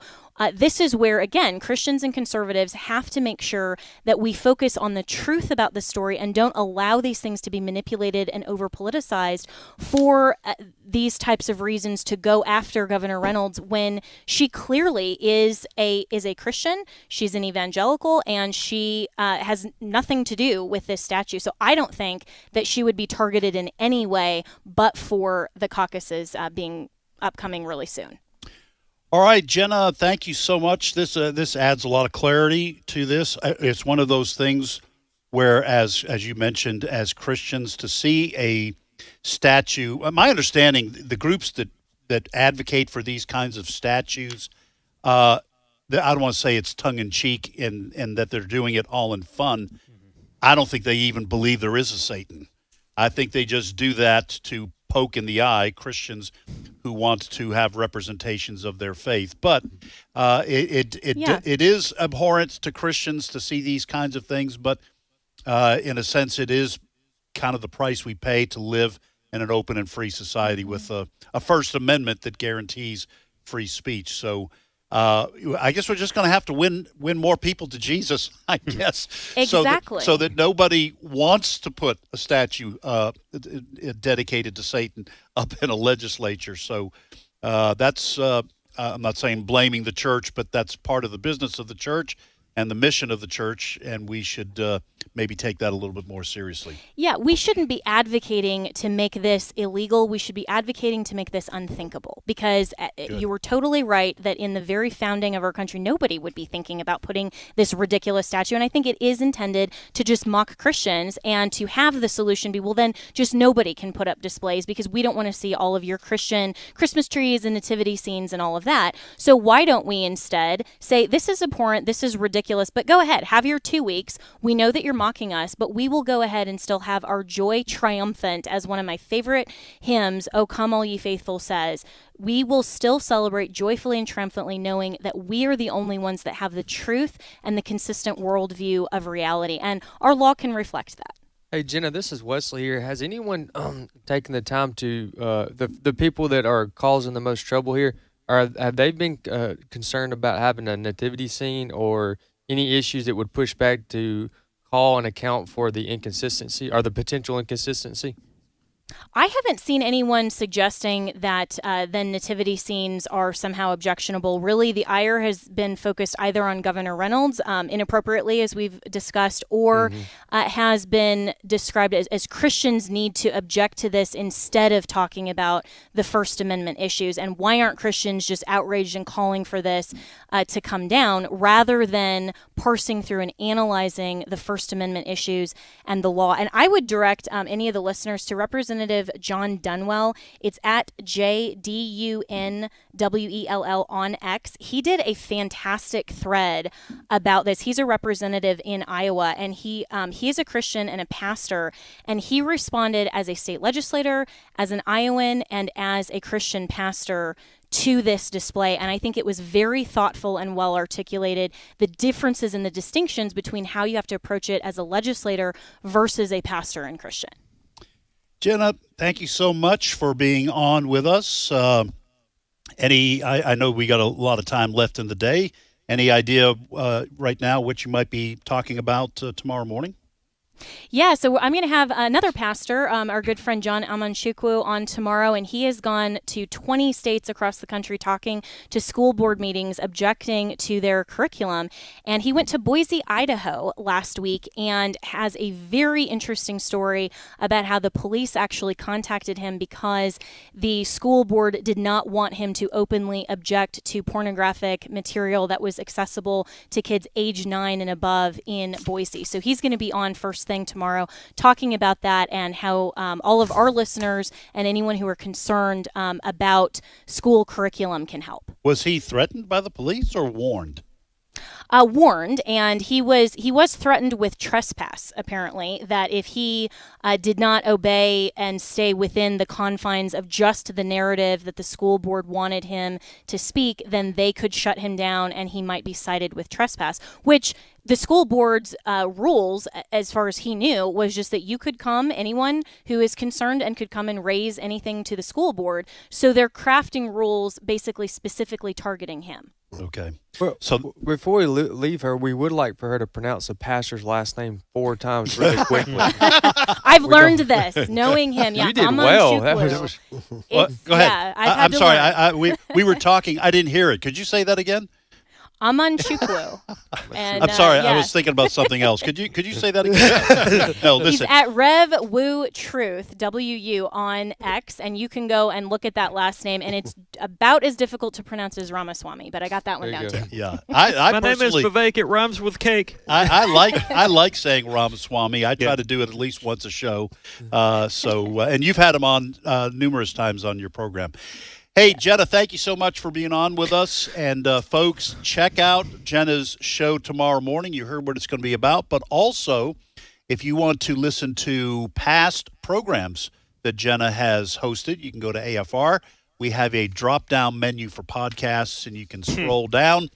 this is where, again, Christians and conservatives have to make sure that we focus on the truth about the story and don't allow these things to be manipulated and over politicized for these types of reasons to go after Governor Reynolds when she clearly is a Christian. She's an evangelical, and she has nothing to do with this statue. So I don't think that she would be targeted in any way but for the caucuses being upcoming really soon. All right, Jenna, thank you so much. This adds a lot of clarity to this. It's one of those things where, as you mentioned, as Christians, to see a statue, my understanding, the groups that advocate for these kinds of statues, I don't want to say it's tongue-in-cheek and that they're doing it all in fun. I don't think they even believe there is a Satan. I think they just do that to poke in the eye Christians who want to have representations of their faith. But it is abhorrent to Christians to see these kinds of things, but in a sense it is kind of the price we pay to live in an open and free society with a First Amendment that guarantees free speech. So I guess we're just going to have to win more people to Jesus, I guess. Exactly. So that nobody wants to put a statue dedicated to Satan up in a legislature. So that's, I'm not saying blaming the church, but that's part of the business of the church and the mission of the church, and we should maybe take that a little bit more seriously. Yeah, we shouldn't be advocating to make this illegal. We should be advocating to make this unthinkable, because you were totally right that in the very founding of our country, nobody would be thinking about putting this ridiculous statue. And I think it is intended to just mock Christians and to have the solution be, well, then just nobody can put up displays because we don't want to see all of your Christian Christmas trees and nativity scenes and all of that. So why don't we instead say, this is abhorrent, this is ridiculous, but go ahead, have your 2 weeks. We know that you're mocking us, but we will go ahead and still have our joy triumphant, as one of my favorite hymns, "O Come All Ye Faithful," says. We will still celebrate joyfully and triumphantly, knowing that we are the only ones that have the truth and the consistent worldview of reality, and our law can reflect that. Hey, Jenna, this is Wesley here. Has anyone taken the time to, the people that are causing the most trouble here, have they been concerned about having a nativity scene or any issues that would push back to call and account for the inconsistency or the potential inconsistency? I haven't seen anyone suggesting that the nativity scenes are somehow objectionable. Really, the ire has been focused either on Governor Reynolds, inappropriately, as we've discussed, or has been described as Christians need to object to this instead of talking about the First Amendment issues. And why aren't Christians just outraged and calling for this to come down, rather than parsing through and analyzing the First Amendment issues and the law? And I would direct any of the listeners to Representative John Dunwell. It's at JDUNWELL on X. He did a fantastic thread about this. He's a representative in Iowa, and he is a Christian and a pastor, and he responded as a state legislator, as an Iowan, and as a Christian pastor to this display. And I think it was very thoughtful and well articulated, the differences and the distinctions between how you have to approach it as a legislator versus a pastor and Christian. Jenna, thank you so much for being on with us. I know we got a lot of time left in the day. Any idea right now what you might be talking about tomorrow morning? Yeah, so I'm going to have another pastor, our good friend John Amanchukwu, on tomorrow, and he has gone to 20 states across the country talking to school board meetings, objecting to their curriculum. And he went to Boise, Idaho last week and has a very interesting story about how the police actually contacted him because the school board did not want him to openly object to pornographic material that was accessible to kids age 9 and above in Boise. So he's going to be on first thing tomorrow talking about that and how all of our listeners and anyone who are concerned about school curriculum can help. Was he threatened by the police or warned? Warned, and he was threatened with trespass, apparently, that if he did not obey and stay within the confines of just the narrative that the school board wanted him to speak, then they could shut him down and he might be cited with trespass, which the school board's rules, as far as he knew, was just that you could come, anyone who is concerned and could come and raise anything to the school board. So they're crafting rules basically specifically targeting him. Okay. Well, So before we leave her, we would like for her to pronounce the pastor's last name 4 times really quickly. I've learned this, knowing him. Yeah, You did Amon well. Shukwu. well, It's- go ahead. Yeah, I've had I'm to sorry. learn. We were talking. I didn't hear it. Could you say that again? Amon Shukwu. And, I'm sorry. I yeah. was thinking about something else. Could you say that again? No, He's listen. at Rev Wu Truth, WU, on X, and you can go and look at that last name, and it's about as difficult to pronounce as Ramaswamy, but I got that one There you down go. too. Yeah, I My name is personally, Vivek. It rhymes with cake. I like saying Ramaswamy. I try to do it at least once a show. And you've had him on numerous times on your program. Hey, Jenna, thank you so much for being on with us. And folks, check out Jenna's show tomorrow morning. You heard what it's going to be about. But also, if you want to listen to past programs that Jenna has hosted, you can go to AFR. We have a drop-down menu for podcasts, and you can scroll down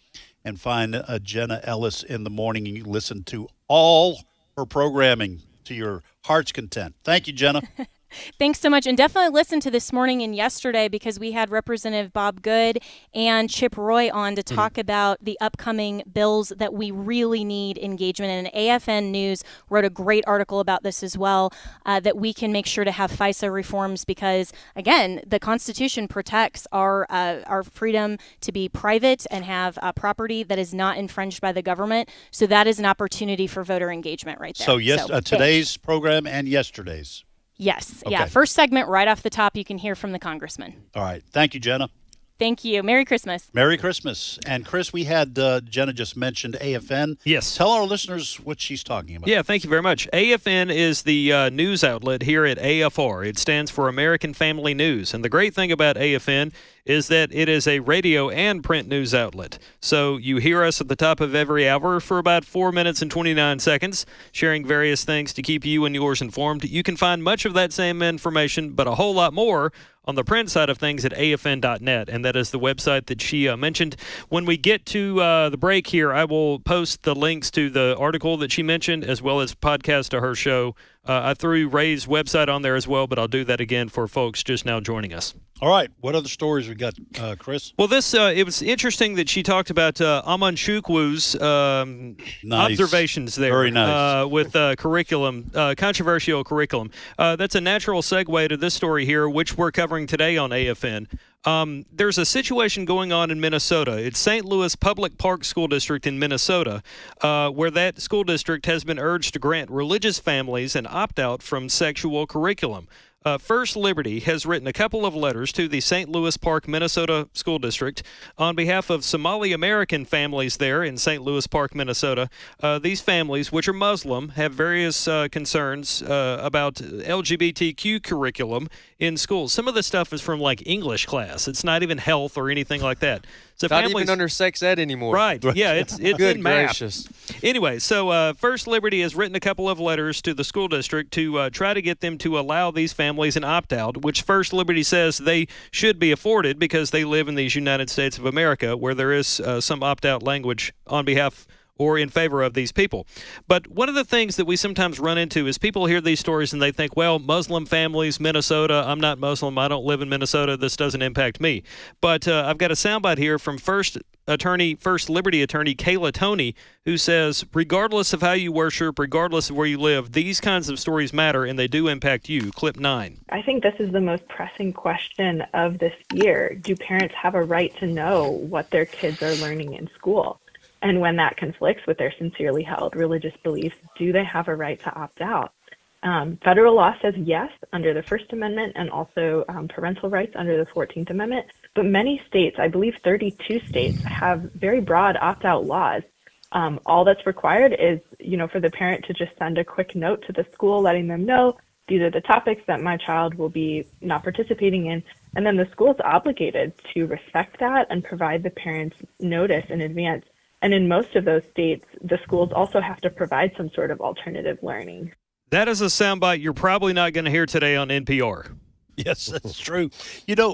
and find Jenna Ellis in the morning, and you listen to all her programming to your heart's content. Thank you, Jenna. Thanks so much. And definitely listen to This Morning and Yesterday, because we had Representative Bob Good and Chip Roy on to talk about the upcoming bills that we really need engagement in. And AFN News wrote a great article about this as well, that we can make sure to have FISA reforms because, again, the Constitution protects our freedom to be private and have property that is not infringed by the government. So that is an opportunity for voter engagement right there. So, yes, thanks. today's program and yesterday's. Yes. Okay. Yeah. First segment right off the top, you can hear from the congressman. All right. Thank you, Jenna. Thank you. Merry Christmas. Merry Christmas. And Chris, we had Jenna just mentioned AFN. Yes. Tell our listeners what she's talking about. Yeah, thank you very much. AFN is the news outlet here at AFR. It stands for American Family News. And the great thing about AFN is that it is a radio and print news outlet. So you hear us at the top of every hour for about 4 minutes and 29 seconds, sharing various things to keep you and yours informed. You can find much of that same information, but a whole lot more on the print side of things at afn.net, and that is the website that she mentioned. When we get to the break here, I will post the links to the article that she mentioned as well as podcast to her show. I threw Ray's website on there as well, but I'll do that again for folks just now joining us. All right. What other stories we got, Chris? Well, this it was interesting that she talked about Amon Shukwu's Nice. observations there. Very nice. With curriculum, controversial curriculum. That's a natural segue to this story here, which we're covering today on AFN. There's a situation going on in Minnesota. It's St. Louis Public Park School District in Minnesota, where that school district has been urged to grant religious families an opt-out from sexual curriculum. First Liberty has written a couple of letters to the St. Louis Park, Minnesota School District on behalf of Somali American families there in St. Louis Park, Minnesota. These families, which are Muslim, have various concerns about LGBTQ curriculum in schools. Some of the stuff is from like English class. It's not even health or anything like that. So Not families, even under sex ed anymore. Right. Yeah, it's Good in math. gracious. Anyway, so First Liberty has written a couple of letters to the school district to try to get them to allow these families an opt-out, which First Liberty says they should be afforded because they live in these United States of America where there is some opt-out language on behalf or in favor of these people. But one of the things that we sometimes run into is people hear these stories and they think, well, Muslim families, Minnesota, I'm not Muslim, I don't live in Minnesota, this doesn't impact me. But I've got a soundbite here from First Liberty attorney Kayla Toney, who says, regardless of how you worship, regardless of where you live, these kinds of stories matter and they do impact you. Clip 9. I think this is the most pressing question of this year. Do parents have a right to know what their kids are learning in school? And when that conflicts with their sincerely held religious beliefs, do they have a right to opt out? Federal law says yes under the First Amendment and also parental rights under the 14th Amendment. But many states, I believe 32 states, have very broad opt-out laws. All that's required is, for the parent to just send a quick note to the school letting them know these are the topics that my child will be not participating in. And then the school is obligated to respect that and provide the parents notice in advance. And in most of those states, the schools also have to provide some sort of alternative learning. That is a soundbite you're probably not going to hear today on NPR. Yes, that's true.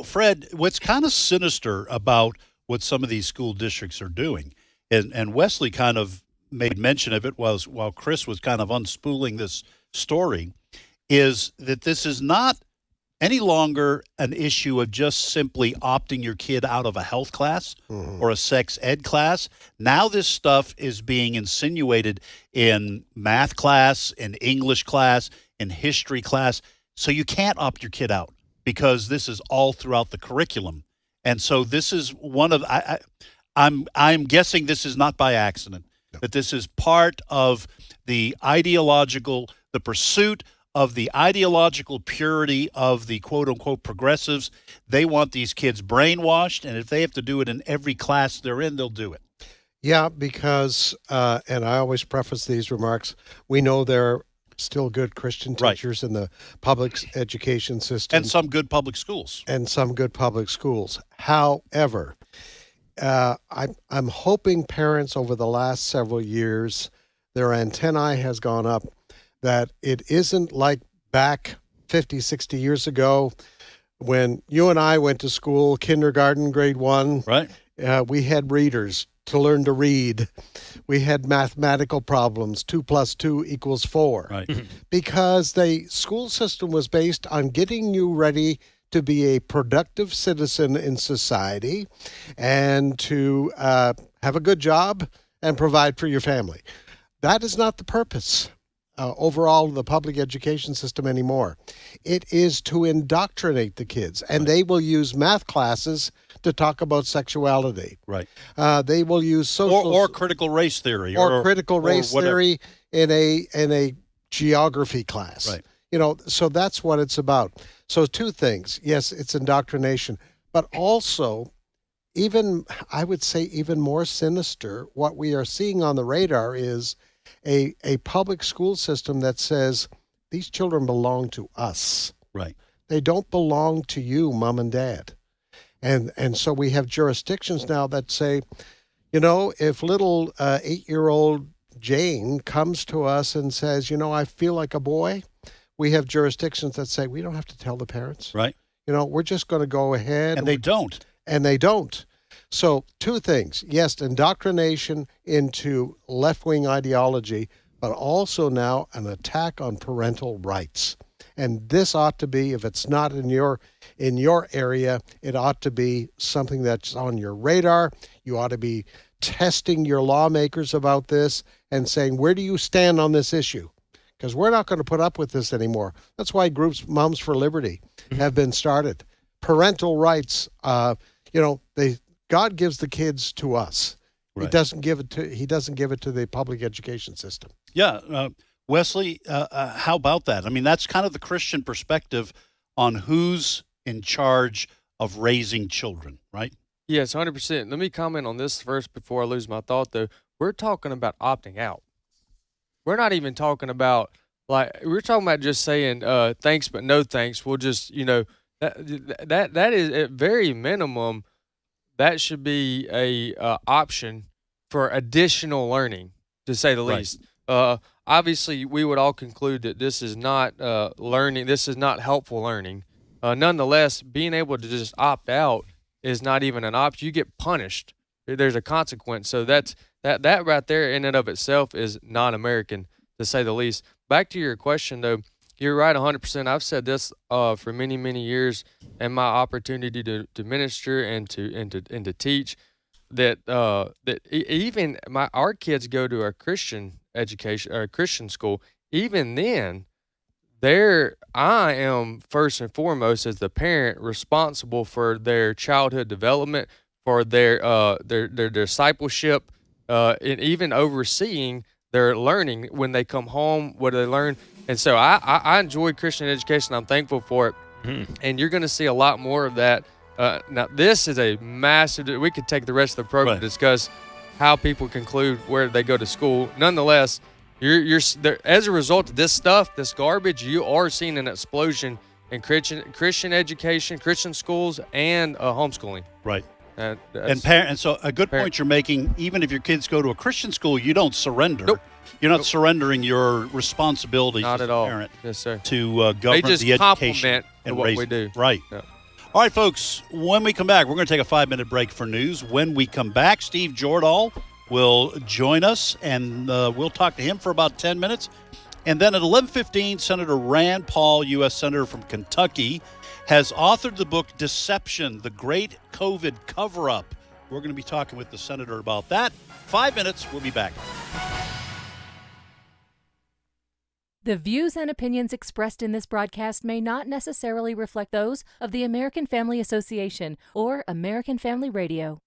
Fred, what's kind of sinister about what some of these school districts are doing, and Wesley kind of made mention of it while Chris was kind of unspooling this story, is that this is not any longer an issue of just simply opting your kid out of a health class or a sex ed class. Now this stuff is being insinuated in math class, in English class, in history class. So you can't opt your kid out because this is all throughout the curriculum. And so this is one of I'm guessing this is not by accident, that this is part of the pursuit of the ideological purity of the quote-unquote progressives. They want these kids brainwashed, and if they have to do it in every class they're in, they'll do it. Yeah, because, and I always preface these remarks, we know there are still good Christian teachers in the public education system. And some good public schools. However, I'm hoping parents over the last several years, their antennae has gone up, that it isn't like back 50, 60 years ago when you and I went to school, kindergarten, grade 1. Right. We had readers to learn to read. We had mathematical problems, 2 + 2 = 4. Right. Because the school system was based on getting you ready to be a productive citizen in society and to have a good job and provide for your family. That is not the purpose overall of the public education system anymore. It is to indoctrinate the kids, and they will use math classes to talk about sexuality. Right. They will use social or critical race theory or critical race whatever. theory in a geography class. Right. So that's what it's about. So 2 things. Yes, it's indoctrination, but also I would say even more sinister, what we are seeing on the radar is a public school system that says these children belong to us. Right. They don't belong to you, mom and dad. And so we have jurisdictions now that say, if little 8-year-old Jane comes to us and says, I feel like a boy, we have jurisdictions that say we don't have to tell the parents. Right. We're just going to go ahead. And they don't. And they don't. So 2 things. Yes, indoctrination into left-wing ideology, but also now an attack on parental rights. And this ought to be, if it's not in your area, it ought to be something that's on your radar. You ought to be testing your lawmakers about this and saying, where do you stand on this issue? Because we're not going to put up with this anymore. That's why groups, Moms for Liberty, have been started. Parental rights, God gives the kids to us. Right. He doesn't give it to the public education system. Yeah. Wesley, how about that? I mean, that's kind of the Christian perspective on who's in charge of raising children, right? Yes, 100%. Let me comment on this first before I lose my thought, though. We're talking about opting out. We're not even talking about, we're talking about just saying thanks but no thanks. We'll just, that is at very minimum, that should be a option for additional learning, to say the least. Obviously, we would all conclude that this is not learning. This is not helpful learning. Nonetheless, being able to just opt out is not even an option. You get punished. There's a consequence. So that right there in and of itself is non-American, to say the least. Back to your question, though, you're right 100%. I've said this for many, many years, and my opportunity to minister and to teach that even our kids go to a Christian education or a Christian school. Even then, I am first and foremost as the parent responsible for their childhood development, for their discipleship, and even overseeing their learning when they come home, what do they learn. And so I enjoy Christian education. I'm thankful for it. And you're going to see a lot more of that. Now, this is a massive, we could take the rest of the program to discuss how people conclude where they go to school. Nonetheless, you're as a result of this stuff, this garbage, you are seeing an explosion in Christian education, Christian schools, and homeschooling. Right. And so a good point you're making, even if your kids go to a Christian school, you don't surrender. Nope. You're not surrendering your responsibilities not as at all. a parent. Yes, sir. To govern the education complement and what raise we do. Right. Yeah. All right, folks, when we come back, we're going to take a 5-minute break for news. When we come back, Steve Jordahl will join us, and we'll talk to him for about 10 minutes. And then at 11:15, Senator Rand Paul, U.S. Senator from Kentucky, has authored the book Deception, the Great COVID Cover-Up. We're going to be talking with the senator about that. 5 minutes, we'll be back. The views and opinions expressed in this broadcast may not necessarily reflect those of the American Family Association or American Family Radio.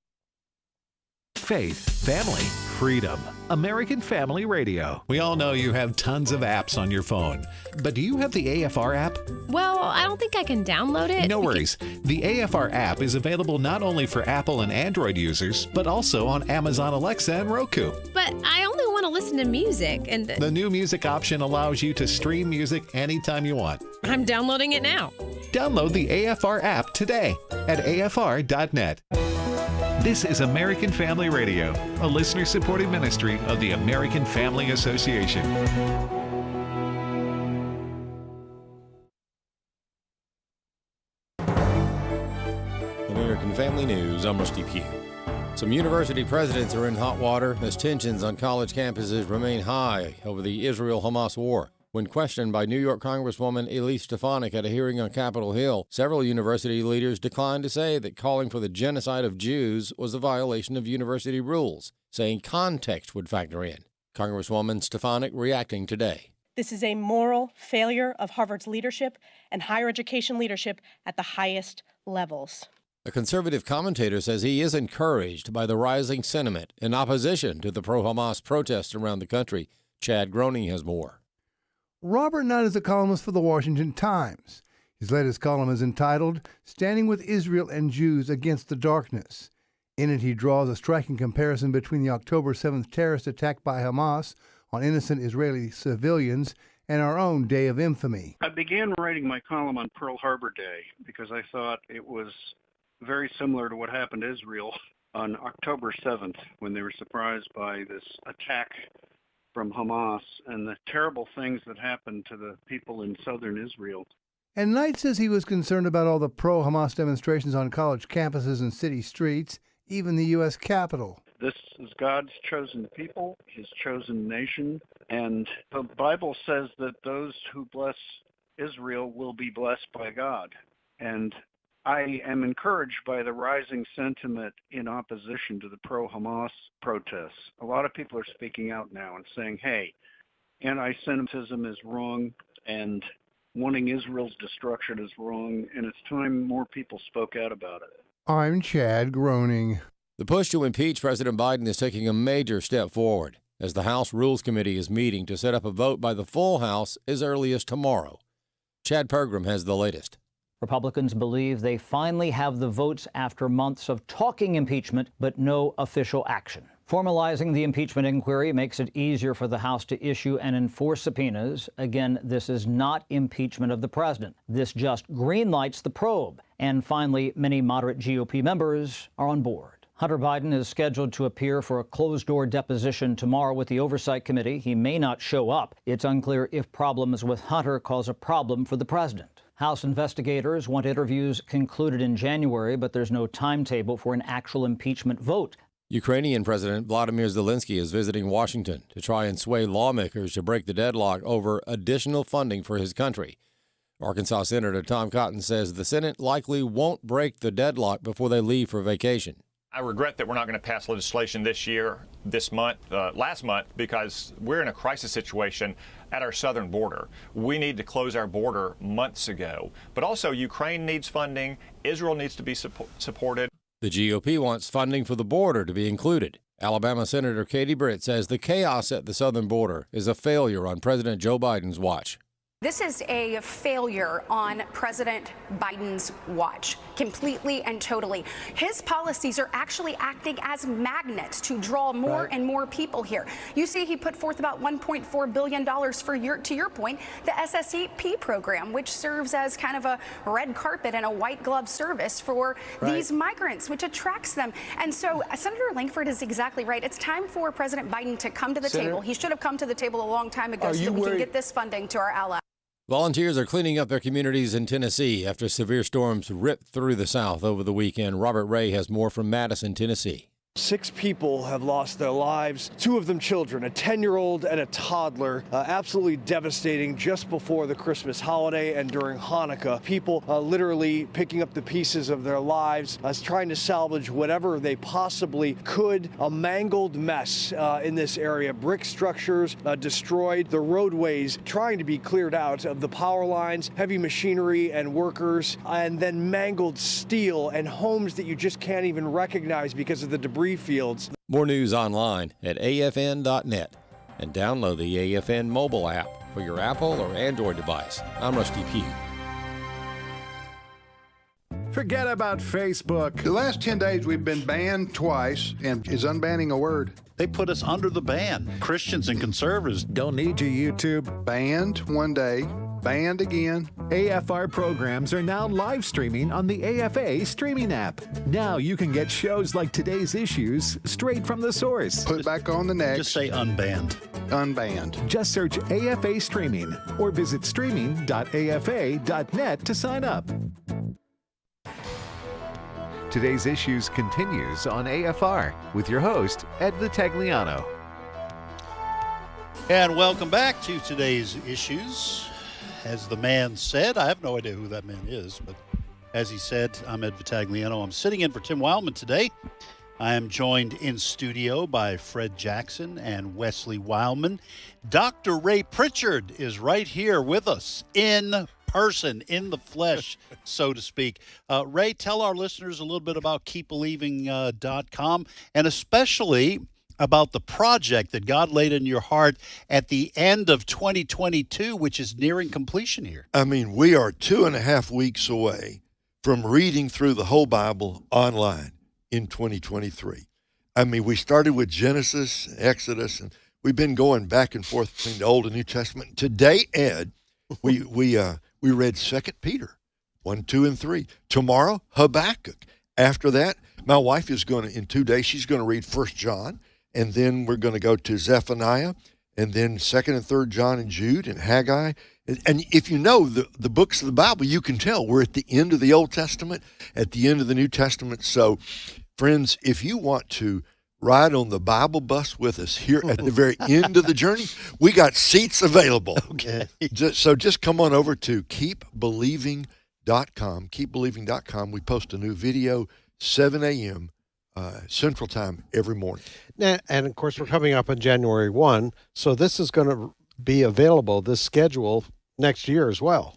Faith, family, freedom. American Family Radio. We all know you have tons of apps on your phone, but do you have the AFR app? Well, I don't think I can download it. No worries. The AFR app is available not only for Apple and Android users, but also on Amazon Alexa and Roku. But I only want to listen to music, and The new music option allows you to stream music anytime you want. I'm downloading it now. Download the AFR app today at afr.net. This is American Family Radio, a listener-supported ministry of the American Family Association. American Family News, I'm Rusty Pugh. Some university presidents are in hot water as tensions on college campuses remain high over the Israel-Hamas war. When questioned by New York Congresswoman Elise Stefanik at a hearing on Capitol Hill, several university leaders declined to say that calling for the genocide of Jews was a violation of university rules, saying context would factor in. Congresswoman Stefanik reacting today. This is a moral failure of Harvard's leadership and higher education leadership at the highest levels. A conservative commentator says he is encouraged by the rising sentiment in opposition to the pro-Hamas protests around the country. Chad Groening has more. Robert Nutt is a columnist for the Washington Times. His latest column is entitled, Standing with Israel and Jews Against the Darkness. In it, he draws a striking comparison between the October 7th terrorist attack by Hamas on innocent Israeli civilians and our own day of infamy. I began writing my column on Pearl Harbor Day because I thought it was very similar to what happened to Israel on October 7th when they were surprised by this attack from Hamas and the terrible things that happened to the people in southern Israel. And Knight says he was concerned about all the pro-Hamas demonstrations on college campuses and city streets, even the U.S. Capitol. This is God's chosen people, his chosen nation, and the Bible says that those who bless Israel will be blessed by God. And I am encouraged by the rising sentiment in opposition to the pro-Hamas protests. A lot of people are speaking out now and saying, hey, anti-Semitism is wrong and wanting Israel's destruction is wrong, and it's time more people spoke out about it. I'm Chad Groening. The push to impeach President Biden is taking a major step forward as the House Rules Committee is meeting to set up a vote by the full House as early as tomorrow. Chad Pergram has the latest. Republicans believe they finally have the votes after months of talking impeachment, but no official action. Formalizing the impeachment inquiry makes it easier for the House to issue and enforce subpoenas. Again, this is not impeachment of the president. This just greenlights the probe. And finally, many moderate GOP members are on board. Hunter Biden is scheduled to appear for a closed-door deposition tomorrow with the Oversight Committee. He may not show up. It's unclear if problems with Hunter cause a problem for the president. House investigators want interviews concluded in January, but there's no timetable for an actual impeachment vote. Ukrainian President Vladimir Zelensky is visiting Washington to try and sway lawmakers to break the deadlock over additional funding for his country. Arkansas Senator Tom Cotton says the Senate likely won't break the deadlock before they leave for vacation. I regret that we're not going to pass legislation last month, because we're in a crisis situation at our southern border. We need to close our border months ago. But also, Ukraine needs funding. Israel needs to be supported. The GOP wants funding for the border to be included. Alabama Senator Katie Britt says the chaos at the southern border is a failure on President Joe Biden's watch. This is a failure on President Biden's watch, completely and totally. His policies are actually acting as magnets to draw more and more people here. You see, he put forth about $1.4 billion for to your point, the SSEP program, which serves as kind of a red carpet and a white glove service for these migrants, which attracts them. And so Senator Langford is exactly right. It's time for President Biden to come to the table. He should have come to the table a long time ago so that we can get this funding to our allies. Volunteers are cleaning up their communities in Tennessee after severe storms ripped through the South over the weekend. Robert Ray has more from Madison, Tennessee. 6 people have lost their lives, 2 of them children, a 10-year-old and a toddler. Absolutely devastating just before the Christmas holiday and during Hanukkah. People literally picking up the pieces of their lives, trying to salvage whatever they possibly could. A mangled mess in this area. Brick structures destroyed, the roadways trying to be cleared out of the power lines, heavy machinery and workers, and then mangled steel and homes that you just can't even recognize because of the debris fields. More news online at afn.net and download the AFN mobile app for your Apple or Android device. I'm Rusty Pugh. Forget about Facebook. The last 10 days we've been banned twice, and is unbanning a word? They put us under the ban. Christians and conservatives don't need you, YouTube. Banned one day, banned again. AFR programs are now live streaming on the AFA Streaming app. Now you can get shows like Today's Issues straight from the source. Put back on the next. Just say unbanned. Unbanned. Just search AFA Streaming or visit streaming.afa.net to sign up. Today's Issues continues on AFR with your host, Ed Vitagliano. And welcome back to Today's Issues. As the man said, I have no idea who that man is, but as he said, I'm Ed Vitagliano. I'm sitting in for Tim Wildman today. I am joined in studio by Fred Jackson and Wesley Wildman. Dr. Ray Pritchard is right here with us in person, in the flesh, so to speak. Ray, tell our listeners a little bit about keepbelieving.com and especially about the project that God laid in your heart at the end of 2022, which is nearing completion here. I mean, we are 2.5 weeks away from reading through the whole Bible online in 2023. I mean, we started with Genesis, Exodus, and we've been going back and forth between the Old and New Testament. Today, Ed, we read 2 Peter 1, 2, and 3. Tomorrow, Habakkuk. After that, my wife is going to, in 2 days, she's going to read 1 John, and then we're going to go to Zephaniah, and then 2nd and 3rd John and Jude and Haggai. And if you know the books of the Bible, you can tell we're at the end of the Old Testament, at the end of the New Testament. So, friends, if you want to ride on the Bible bus with us here at the very end of the journey, we got seats available. Okay. So just come on over to keepbelieving.com. Keepbelieving.com. We post a new video, 7 a.m. Central Time every morning. And, of course, we're coming up on January 1, so this is going to be available, this schedule, next year as well.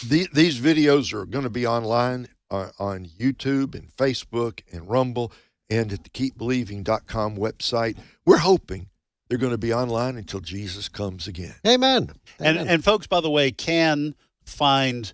These videos are going to be online on YouTube and Facebook and Rumble and at the keepbelieving.com website. We're hoping they're going to be online until Jesus comes again. Amen. And folks, by the way, can find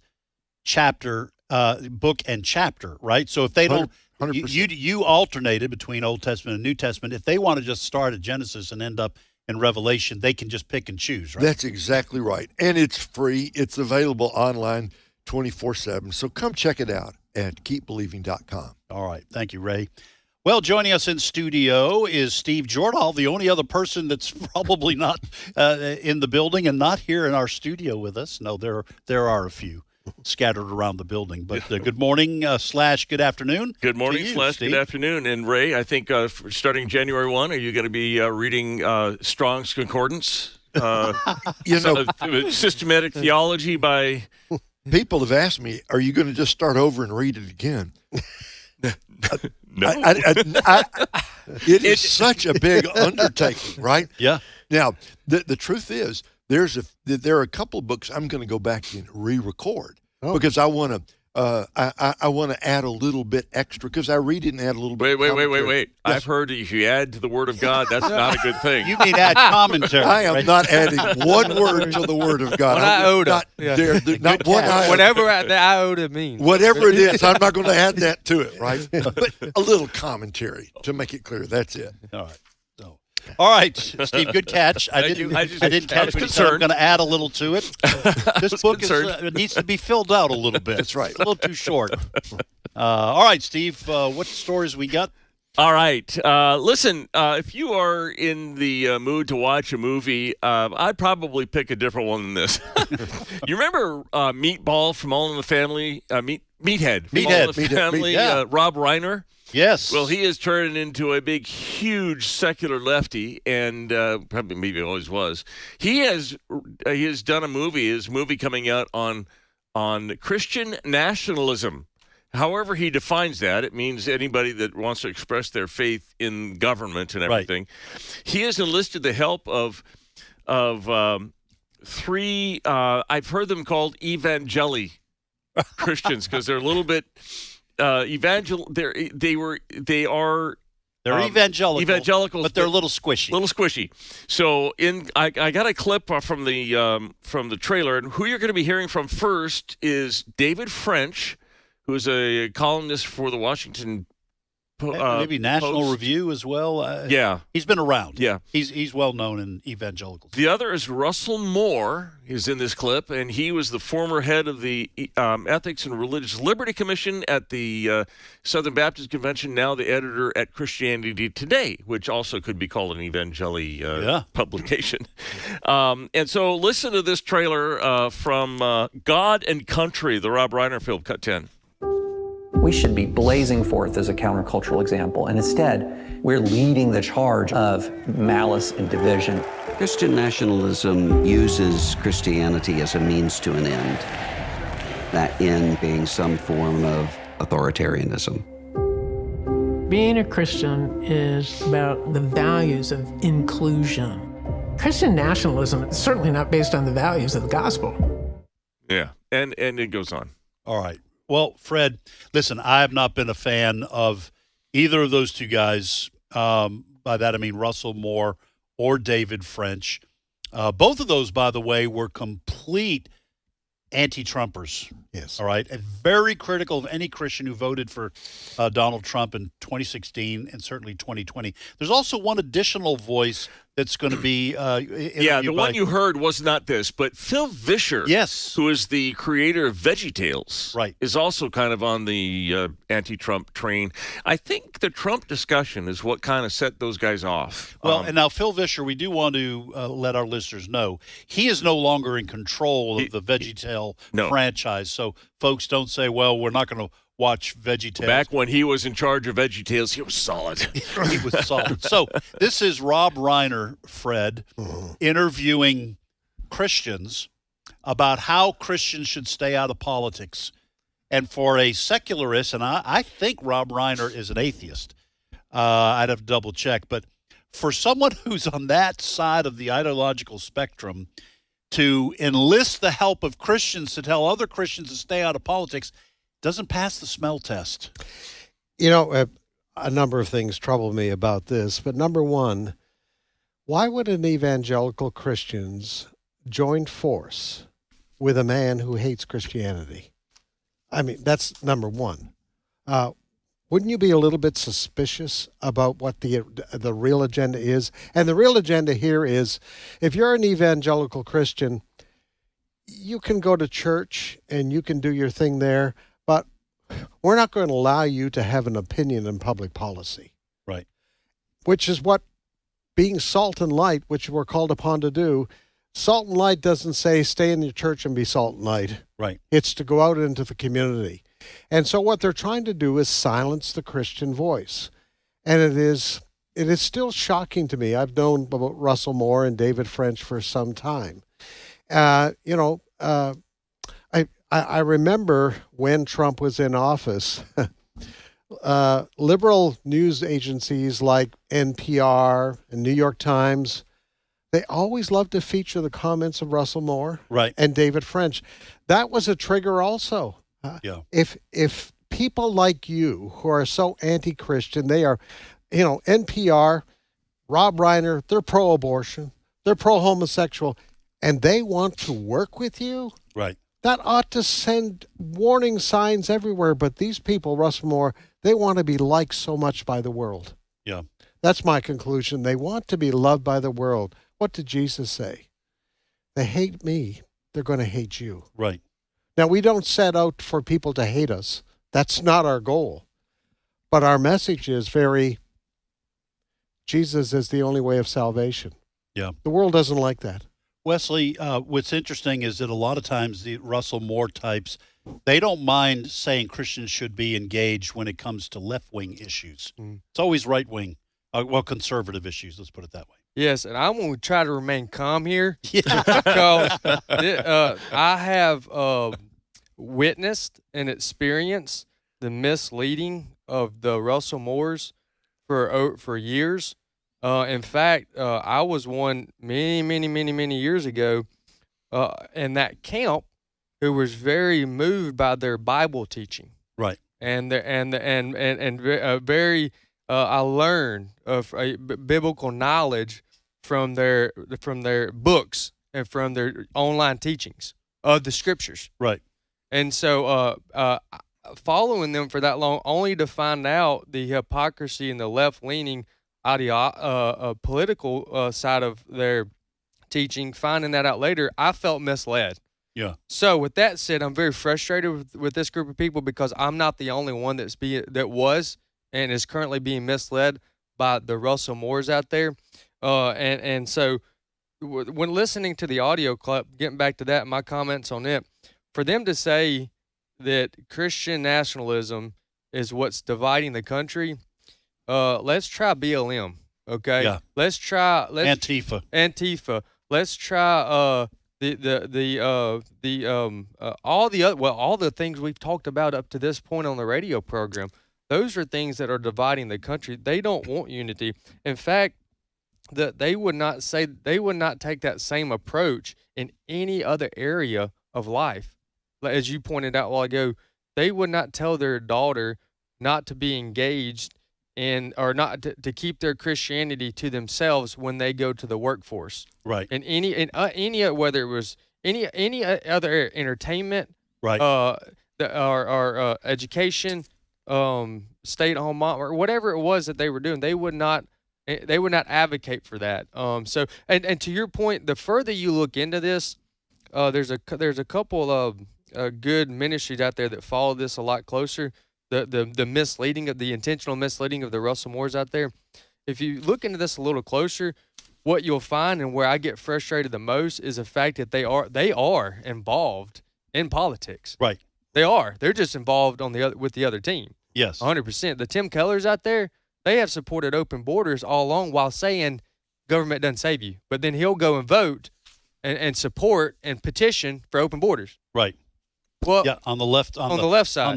book and chapter, right? So if they don't, 100%. You alternated between Old Testament and New Testament. If they want to just start at Genesis and end up in Revelation, they can just pick and choose, right? That's exactly right. And it's free. It's available online 24/7. So come check it out at keepbelieving.com. All right. Thank you, Ray. Well, joining us in studio is Steve Jordahl, the only other person that's probably not in the building and not here in our studio with us. No, there are a few scattered around the building. But good morning / good afternoon. Good morning to you, / Steve. good afternoon. And Ray, I think starting January 1, are you going to be reading Strong's Concordance? Systematic theology by... People have asked me, are you going to just start over and read it again? No. It is such a big undertaking, right? Yeah. Now, the truth is, there are a couple of books I'm going to go back and re-record because I want to I want to add a little bit extra because I read it and add a little bit. Wait. Yes. I've heard that if you add to the Word of God, that's not a good thing. You mean add commentary? I am not adding one word to the Word of God. One iota. Not one iota. Whatever the iota means. Whatever it is, I'm not going to add that to it, right? But a little commentary to make it clear. That's it. All right. All right, Steve, good catch. I didn't catch what you said. I'm going to add a little to it. This book needs to be filled out a little bit. That's right. It's a little too short. All right, Steve, what stories we got? All right. Listen, if you are in the mood to watch a movie, I'd probably pick a different one than this. You remember Meatball from All in the Family? Meathead. All in the Family, yeah. Rob Reiner? Yes. Well, he is turning into a big, huge secular lefty, and probably maybe always was. He has done a movie. His movie coming out on Christian nationalism. However he defines that, it means anybody that wants to express their faith in government and everything. Right. He has enlisted the help of three. I've heard them called evangeli Christians because they're a little bit evangel. They are. They're evangelical, but they're a little squishy. So I got a clip from the trailer, and who you're going to be hearing from first is David French, who's a columnist for the Washington maybe National Post. Review as well. Yeah. He's been around. Yeah. He's well known in evangelicals. The other is Russell Moore. He's in this clip, and he was the former head of the Ethics and Religious Liberty Commission at the Southern Baptist Convention, now the editor at Christianity Today, which also could be called an evangeli publication. And so listen to this trailer from God and Country, the Rob Reiner film, Cut 10. We should be blazing forth as a countercultural example, and instead, we're leading the charge of malice and division. Christian nationalism uses Christianity as a means to an end, that end being some form of authoritarianism. Being a Christian is about the values of inclusion. Christian nationalism is certainly not based on the values of the gospel. Yeah, and it goes on. All right. Well, Fred, listen, I have not been a fan of either of those two guys. By that I mean Russell Moore or David French. Both of those, by the way, were complete anti-Trumpers. Yes. All right. And very critical of any Christian who voted for Donald Trump in 2016 and certainly 2020. There's also one additional voice that's going to be the one you heard was not this, but Phil Vischer, yes, who is the creator of VeggieTales, right, is also kind of on the anti-Trump train. I think the Trump discussion is what kind of set those guys off. Well, and now Phil Vischer, we do want to let our listeners know, he is no longer in control of the VeggieTale franchise. So folks don't say, well, we're not going to watch VeggieTales. Back when he was in charge of VeggieTales, he was solid. He was solid. So this is Rob Reiner, Fred, interviewing Christians about how Christians should stay out of politics. And for a secularist, and I think Rob Reiner is an atheist. I'd have to double check. But for someone who's on that side of the ideological spectrum, to enlist the help of Christians to tell other Christians to stay out of politics doesn't pass the smell test. You know, a number of things trouble me about this, but number one, why would an evangelical Christians join force with a man who hates Christianity? I mean, that's number one. Wouldn't you be a little bit suspicious about what the real agenda is? And the real agenda here is, if you're an evangelical Christian, you can go to church and you can do your thing there, but we're not going to allow you to have an opinion in public policy. Right. Which is what being salt and light, which we're called upon to do. Salt and light doesn't say stay in your church and be salt and light. Right. It's to go out into the community. And so what they're trying to do is silence the Christian voice. And it is still shocking to me. I've known about Russell Moore and David French for some time. I remember when Trump was in office, liberal news agencies like NPR and New York Times, they always loved to feature the comments of Russell Moore and David French. That was a trigger also. If people like you who are so anti-Christian, they are, NPR, Rob Reiner, they're pro-abortion, they're pro-homosexual, and they want to work with you? Right. That ought to send warning signs everywhere. But these people, Russ Moore, they want to be liked so much by the world. Yeah. That's my conclusion. They want to be loved by the world. What did Jesus say? They hate me, they're going to hate you. Right. Now, we don't set out for people to hate us. That's not our goal. But our message is Jesus is the only way of salvation. Yeah. The world doesn't like that. Wesley, what's interesting is that a lot of times the Russell Moore types they don't mind saying Christians should be engaged when it comes to left-wing issues. It's always right-wing, conservative issues, let's put it that way. Yes, and I'm going to try to remain calm here because I have witnessed and experienced the misleading of the Russell Moores for years. In fact, I was one many years ago in that camp who was very moved by their Bible teaching. Right. And very I learned of biblical knowledge from their books and from their online teachings of the scriptures. Right. And so following them for that long, only to find out the hypocrisy and the left-leaning political side of their teaching, finding that out later, I felt misled. Yeah. So with that said, I'm very frustrated with this group of people because I'm not the only one that was and is currently being misled by the Russell Moores out there. And so when listening to the audio clip, getting back to that, my comments on it, for them to say that Christian nationalism is what's dividing the country, let's try BLM, okay? Yeah. Let's try Antifa. Let's try all the things we've talked about up to this point on the radio program. Those are things that are dividing the country. They don't want unity. In fact, they would not take that same approach in any other area of life. As you pointed out a while ago, they would not tell their daughter not to be engaged in or not to keep their Christianity to themselves when they go to the workforce. Right. And any whether it was any other entertainment, right, or education, stay-at-home mom, or whatever it was that they were doing, they would not advocate for that. So and to your point, the further you look into this, there's a couple of good ministries out there that follow this a lot closer. The misleading of the intentional misleading of the Russell Moores out there. If you look into this a little closer, what you'll find and where I get frustrated the most is the fact that they are involved in politics. Right. They are. They're just involved with the other team. Yes. 100%. The Tim Kellers out there, they have supported open borders all along while saying government doesn't save you. But then he'll go and vote and support and petition for open borders. Right. Well, yeah, on the left side. On the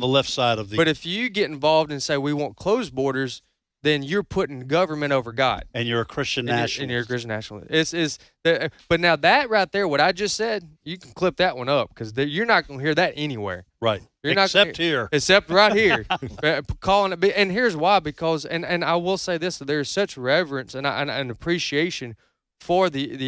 left side of the. But if you get involved and say we want closed borders, then you're putting government over God. And you're a Christian nationalist. And you're a Christian nationalist. But now that right there, what I just said, you can clip that one up because you're not going to hear that anywhere. Right. Except here. Except right here. Calling it. And here's why, because, and I will say this, that there's such reverence and appreciation for their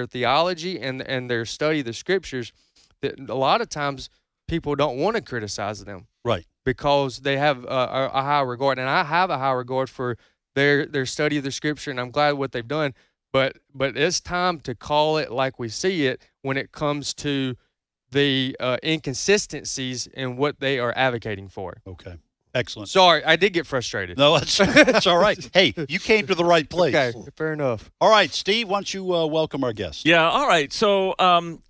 theology and their study of the scriptures that a lot of times people don't want to criticize them. Right. Because they have a high regard, and I have a high regard for their study of the scripture, and I'm glad what they've done. But it's time to call it like we see it when it comes to the inconsistencies in what they are advocating for. Okay. Excellent. Sorry, I did get frustrated. No, it's all right. Hey, you came to the right place. Okay, fair enough. All right, Steve, why don't you welcome our guest? Yeah, all right. So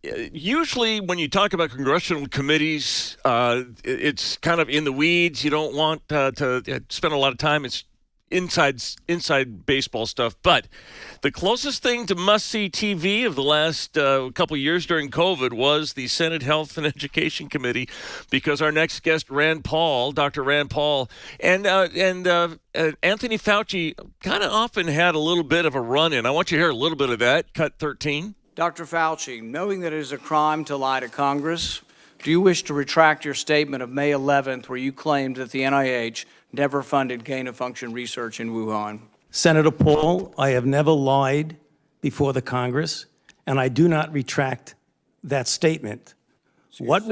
usually when you talk about congressional committees, it's kind of in the weeds. You don't want to spend a lot of time. It's inside baseball stuff. But the closest thing to must-see TV of the last couple of years during COVID was the Senate Health and Education Committee, because our next guest, Dr. Rand Paul, and Anthony Fauci kind of often had a little bit of a run-in. I want you to hear a little bit of that, cut 13. Dr. Fauci, knowing that it is a crime to lie to Congress, do you wish to retract your statement of May 11th where you claimed that the NIH never funded gain-of-function research in Wuhan? Senator Paul, I have never lied before the Congress, and I do not retract that statement. Let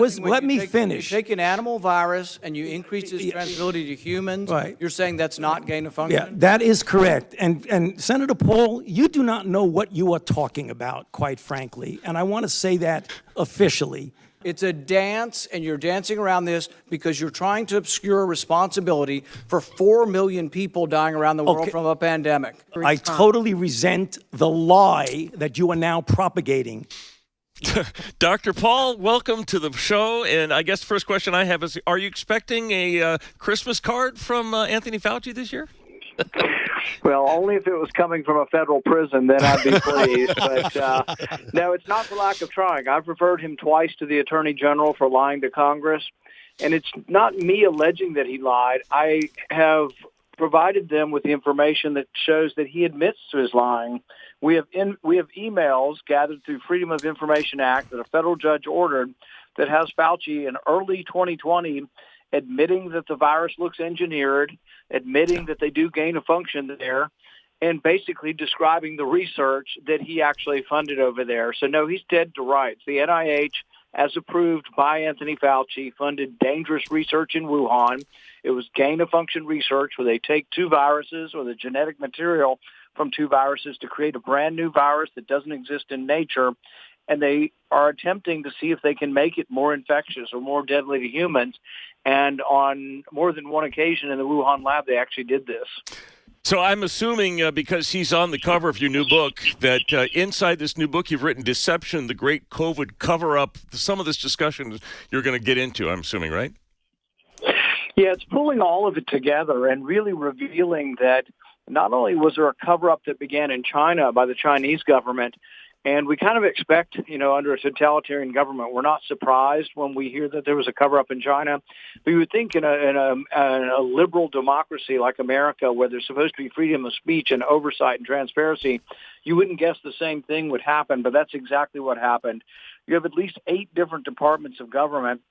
me finish. You take an animal virus and you increase its transmissibility to humans. Right. You're saying that's not gain-of-function? Yeah, that is correct. And Senator Paul, you do not know what you are talking about, quite frankly, and I want to say that officially. It's a dance, and you're dancing around this because you're trying to obscure responsibility for 4 million people dying around the world from a pandemic. I totally resent the lie that you are now propagating. Dr. Paul, welcome to the show. And I guess the first question I have is, are you expecting a Christmas card from Anthony Fauci this year? Well, only if it was coming from a federal prison, then I'd be pleased. But no, it's not for lack of trying. I've referred him twice to the Attorney General for lying to Congress. And it's not me alleging that he lied. I have provided them with the information that shows that he admits to his lying. We have emails gathered through Freedom of Information Act that a federal judge ordered that has Fauci in early 2020 admitting that the virus looks engineered, admitting that they do gain a function there, and basically describing the research that he actually funded over there. So, no, he's dead to rights. The NIH, as approved by Anthony Fauci, funded dangerous research in Wuhan. It was gain-of-function research where they take two viruses or the genetic material from two viruses to create a brand-new virus that doesn't exist in nature, and they are attempting to see if they can make it more infectious or more deadly to humans. And on more than one occasion in the Wuhan lab, they actually did this. So I'm assuming, because he's on the cover of your new book, that inside this new book you've written Deception, the Great COVID Cover-Up. Some of this discussion you're going to get into, I'm assuming, right? Yeah, it's pulling all of it together and really revealing that not only was there a cover-up that began in China by the Chinese government, and we kind of expect, under a totalitarian government, we're not surprised when we hear that there was a cover-up in China. We would think in a liberal democracy like America, where there's supposed to be freedom of speech and oversight and transparency, you wouldn't guess the same thing would happen, but that's exactly what happened. You have at least 8 different departments of government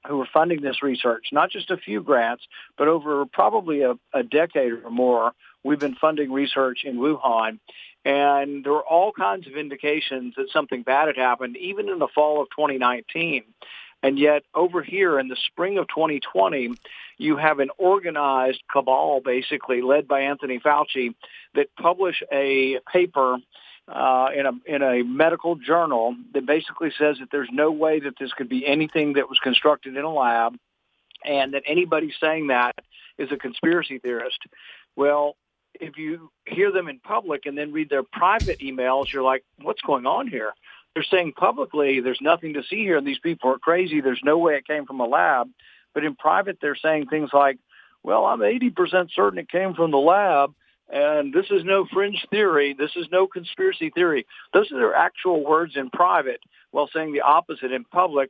who are funding this research, not just a few grants, but over probably a decade or more, we've been funding research in Wuhan. And there were all kinds of indications that something bad had happened, even in the fall of 2019. And yet over here in the spring of 2020, you have an organized cabal, basically, led by Anthony Fauci, that publish a paper in a medical journal that basically says that there's no way that this could be anything that was constructed in a lab, and that anybody saying that is a conspiracy theorist. Well, if you hear them in public and then read their private emails, you're like, what's going on here? They're saying publicly there's nothing to see here and these people are crazy. There's no way it came from a lab. But in private, they're saying things like, well, I'm 80% certain it came from the lab, and this is no fringe theory. This is no conspiracy theory. Those are their actual words in private while saying the opposite in public.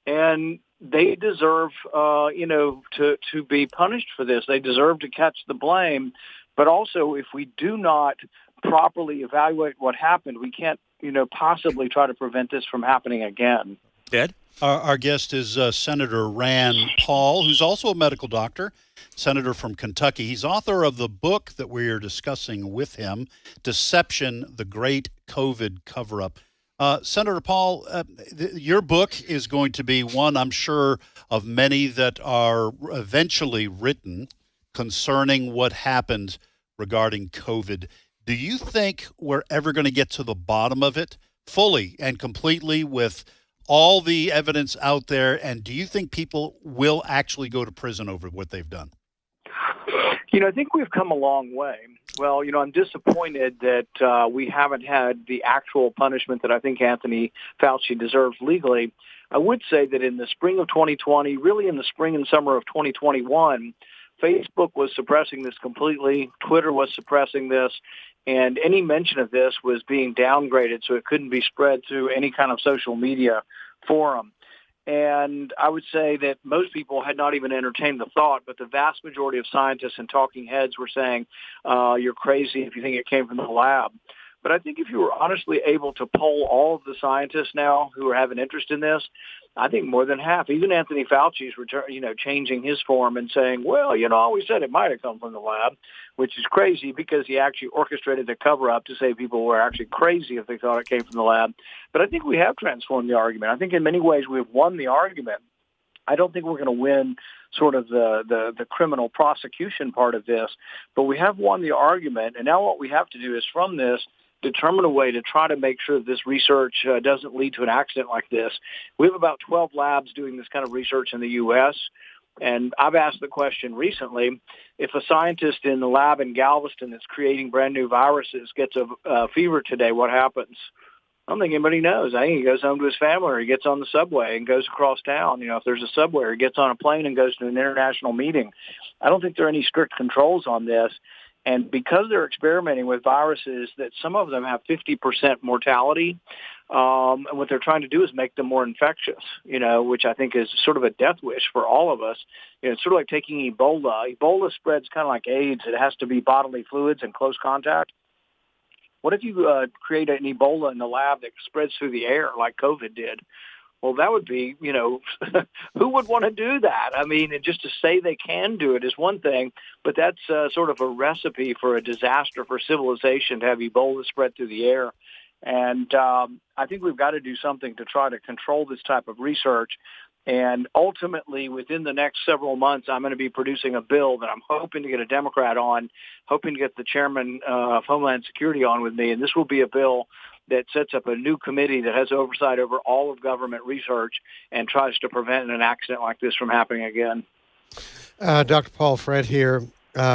And they deserve, to be punished for this. They deserve to catch the blame. But also, if we do not properly evaluate what happened, we can't, possibly try to prevent this from happening again. Ed? Our guest is Senator Rand Paul, who's also a medical doctor, senator from Kentucky. He's author of the book that we are discussing with him, Deception, the Great COVID Cover-Up. Senator Paul, your book is going to be one, I'm sure, of many that are eventually written concerning what happened regarding COVID. Do you think we're ever going to get to the bottom of it fully and completely with all the evidence out there? And do you think people will actually go to prison over what they've done? I think we've come a long way. Well, I'm disappointed that we haven't had the actual punishment that I think Anthony Fauci deserves legally. I would say that in the spring of 2020, really in the spring and summer of 2021, Facebook was suppressing this completely. Twitter was suppressing this. And any mention of this was being downgraded so it couldn't be spread through any kind of social media forum. And I would say that most people had not even entertained the thought, but the vast majority of scientists and talking heads were saying, you're crazy if you think it came from the lab. But I think if you were honestly able to poll all of the scientists now who have an interest in this, I think more than half, even Anthony Fauci's, changing his form and saying, well, I always said it might have come from the lab, which is crazy because he actually orchestrated the cover-up to say people were actually crazy if they thought it came from the lab. But I think we have transformed the argument. I think in many ways we've won the argument. I don't think we're going to win sort of the criminal prosecution part of this, but we have won the argument. And now what we have to do is from this, determine a way to try to make sure that this research doesn't lead to an accident like this. We have about 12 labs doing this kind of research in the U.S., and I've asked the question recently, if a scientist in the lab in Galveston that's creating brand new viruses gets a fever today, what happens? I don't think anybody knows. I think he goes home to his family, or he gets on the subway and goes across town. If there's a subway, or he gets on a plane and goes to an international meeting. I don't think there are any strict controls on this. And because they're experimenting with viruses that some of them have 50% mortality, and what they're trying to do is make them more infectious, which I think is sort of a death wish for all of us. It's sort of like taking Ebola. Ebola spreads kind of like AIDS. It has to be bodily fluids and close contact. What if you create an Ebola in the lab that spreads through the air like COVID did? Well, that would be, who would want to do that? I mean, and just to say they can do it is one thing, but that's sort of a recipe for a disaster for civilization to have Ebola spread through the air. And I think we've got to do something to try to control this type of research. And ultimately, within the next several months, I'm going to be producing a bill that I'm hoping to get a Democrat on, hoping to get the chairman of Homeland Security on with me. And this will be a bill that sets up a new committee that has oversight over all of government research and tries to prevent an accident like this from happening again. Dr. Paul Fred here.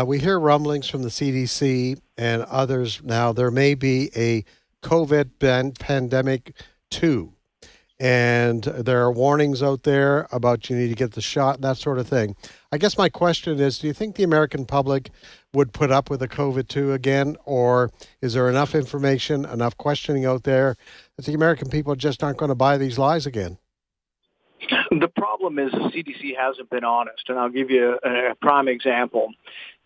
We hear rumblings from the CDC and others now. There may be a COVID pandemic 2. And there are warnings out there about you need to get the shot and that sort of thing. I guess my question is, do you think the American public would put up with a COVID-2 again? Or is there enough information, enough questioning out there that the American people just aren't going to buy these lies again? The problem is the CDC hasn't been honest, and I'll give you a prime example.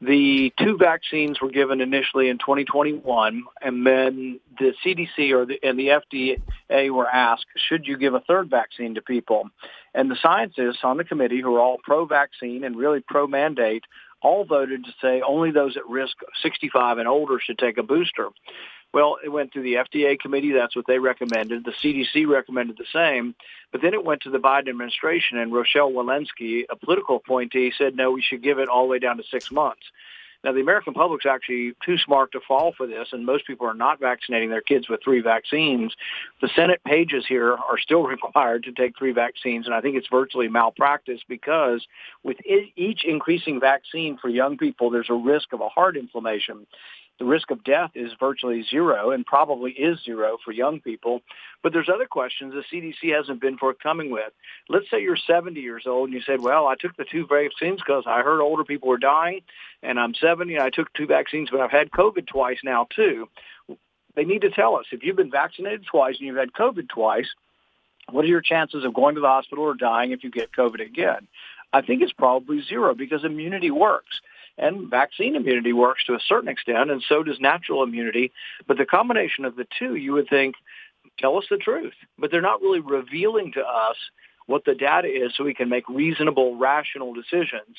The 2 vaccines were given initially in 2021, and then the CDC and the FDA were asked, should you give a 3rd vaccine to people? And the scientists on the committee, who are all pro-vaccine and really pro-mandate, all voted to say only those at risk 65 and older should take a booster. Well, it went through the FDA committee. That's what they recommended. The CDC recommended the same. But then it went to the Biden administration, and Rochelle Walensky, a political appointee, said, no, we should give it all the way down to 6 months. Now, the American public's actually too smart to fall for this, and most people are not vaccinating their kids with 3 vaccines. The Senate pages here are still required to take 3 vaccines, and I think it's virtually malpractice because with each increasing vaccine for young people, there's a risk of a heart inflammation. The risk of death is virtually 0 and probably is 0 for young people. But there's other questions the CDC hasn't been forthcoming with. Let's say you're 70 years old and you said, well, I took the 2 vaccines because I heard older people were dying, and I'm 70 and I took 2 vaccines, but I've had COVID twice now too. They need to tell us, if you've been vaccinated twice and you've had COVID twice, what are your chances of going to the hospital or dying if you get COVID again? I think it's probably 0 because immunity works. And vaccine immunity works to a certain extent, and so does natural immunity. But the combination of the 2, you would think, tell us the truth. But they're not really revealing to us what the data is so we can make reasonable, rational decisions.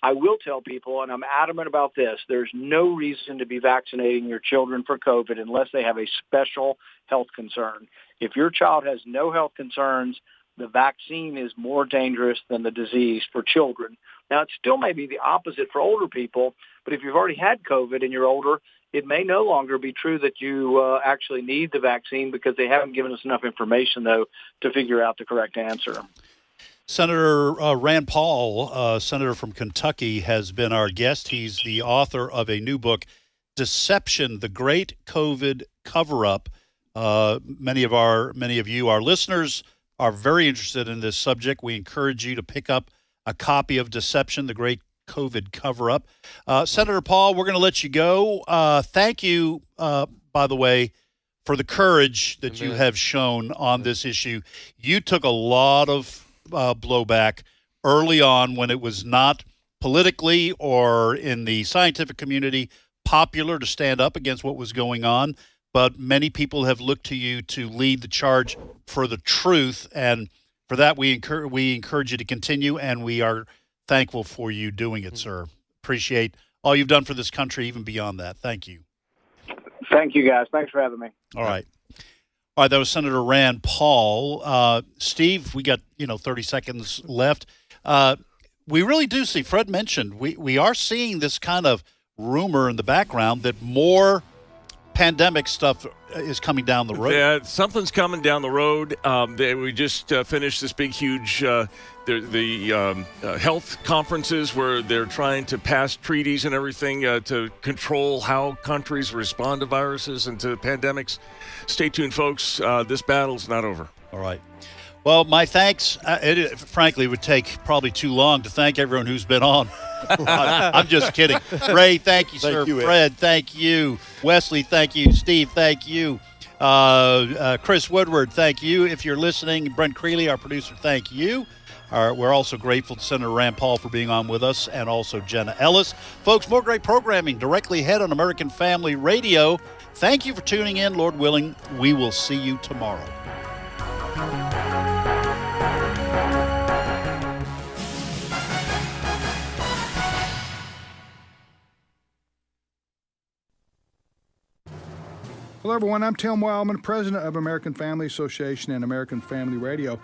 I will tell people, and I'm adamant about this, there's no reason to be vaccinating your children for COVID unless they have a special health concern. If your child has no health concerns, the vaccine is more dangerous than the disease for children. Now, it still may be the opposite for older people, but if you've already had COVID and you're older, it may no longer be true that you actually need the vaccine because they haven't given us enough information, though, to figure out the correct answer. Senator Rand Paul, senator from Kentucky, has been our guest. He's the author of a new book, Deception, the Great COVID Cover-Up. Many of you, our listeners, are very interested in this subject. We encourage you to pick up a copy of Deception, the Great COVID Cover-Up. Senator Paul, we're going to let you go. Thank you, by the way, for the courage that you have shown on this issue. You took a lot of blowback early on when it was not politically or in the scientific community popular to stand up against what was going on. But many people have looked to you to lead the charge for the truth, and for that we encourage you to continue, and we are thankful for you doing it, sir. Appreciate all you've done for this country, even beyond that. Thank you. Thank you, guys. Thanks for having me. All right. That was Senator Rand Paul. Steve, we got 30 seconds left. We really do see, Fred mentioned, we are seeing this kind of rumor in the background that more pandemic stuff is coming down the road. Yeah, something's coming down the road. We just finished this big, huge health conferences where they're trying to pass treaties and everything to control how countries respond to viruses and to pandemics. Stay tuned, folks. This battle's not over. All right. Well, my thanks. It frankly would take probably too long to thank everyone who's been on. I'm just kidding. Ray, thank you, sir. you, Ed. Fred, thank you. Wesley, thank you. Steve, thank you. Chris Woodward, thank you. If you're listening, Brent Creeley, our producer, thank you. We're also grateful to Senator Rand Paul for being on with us, and also Jenna Ellis. Folks, more great programming directly ahead on American Family Radio. Thank you for tuning in. Lord willing, we will see you tomorrow. Hello, everyone. I'm Tim Wildman, president of American Family Association and American Family Radio.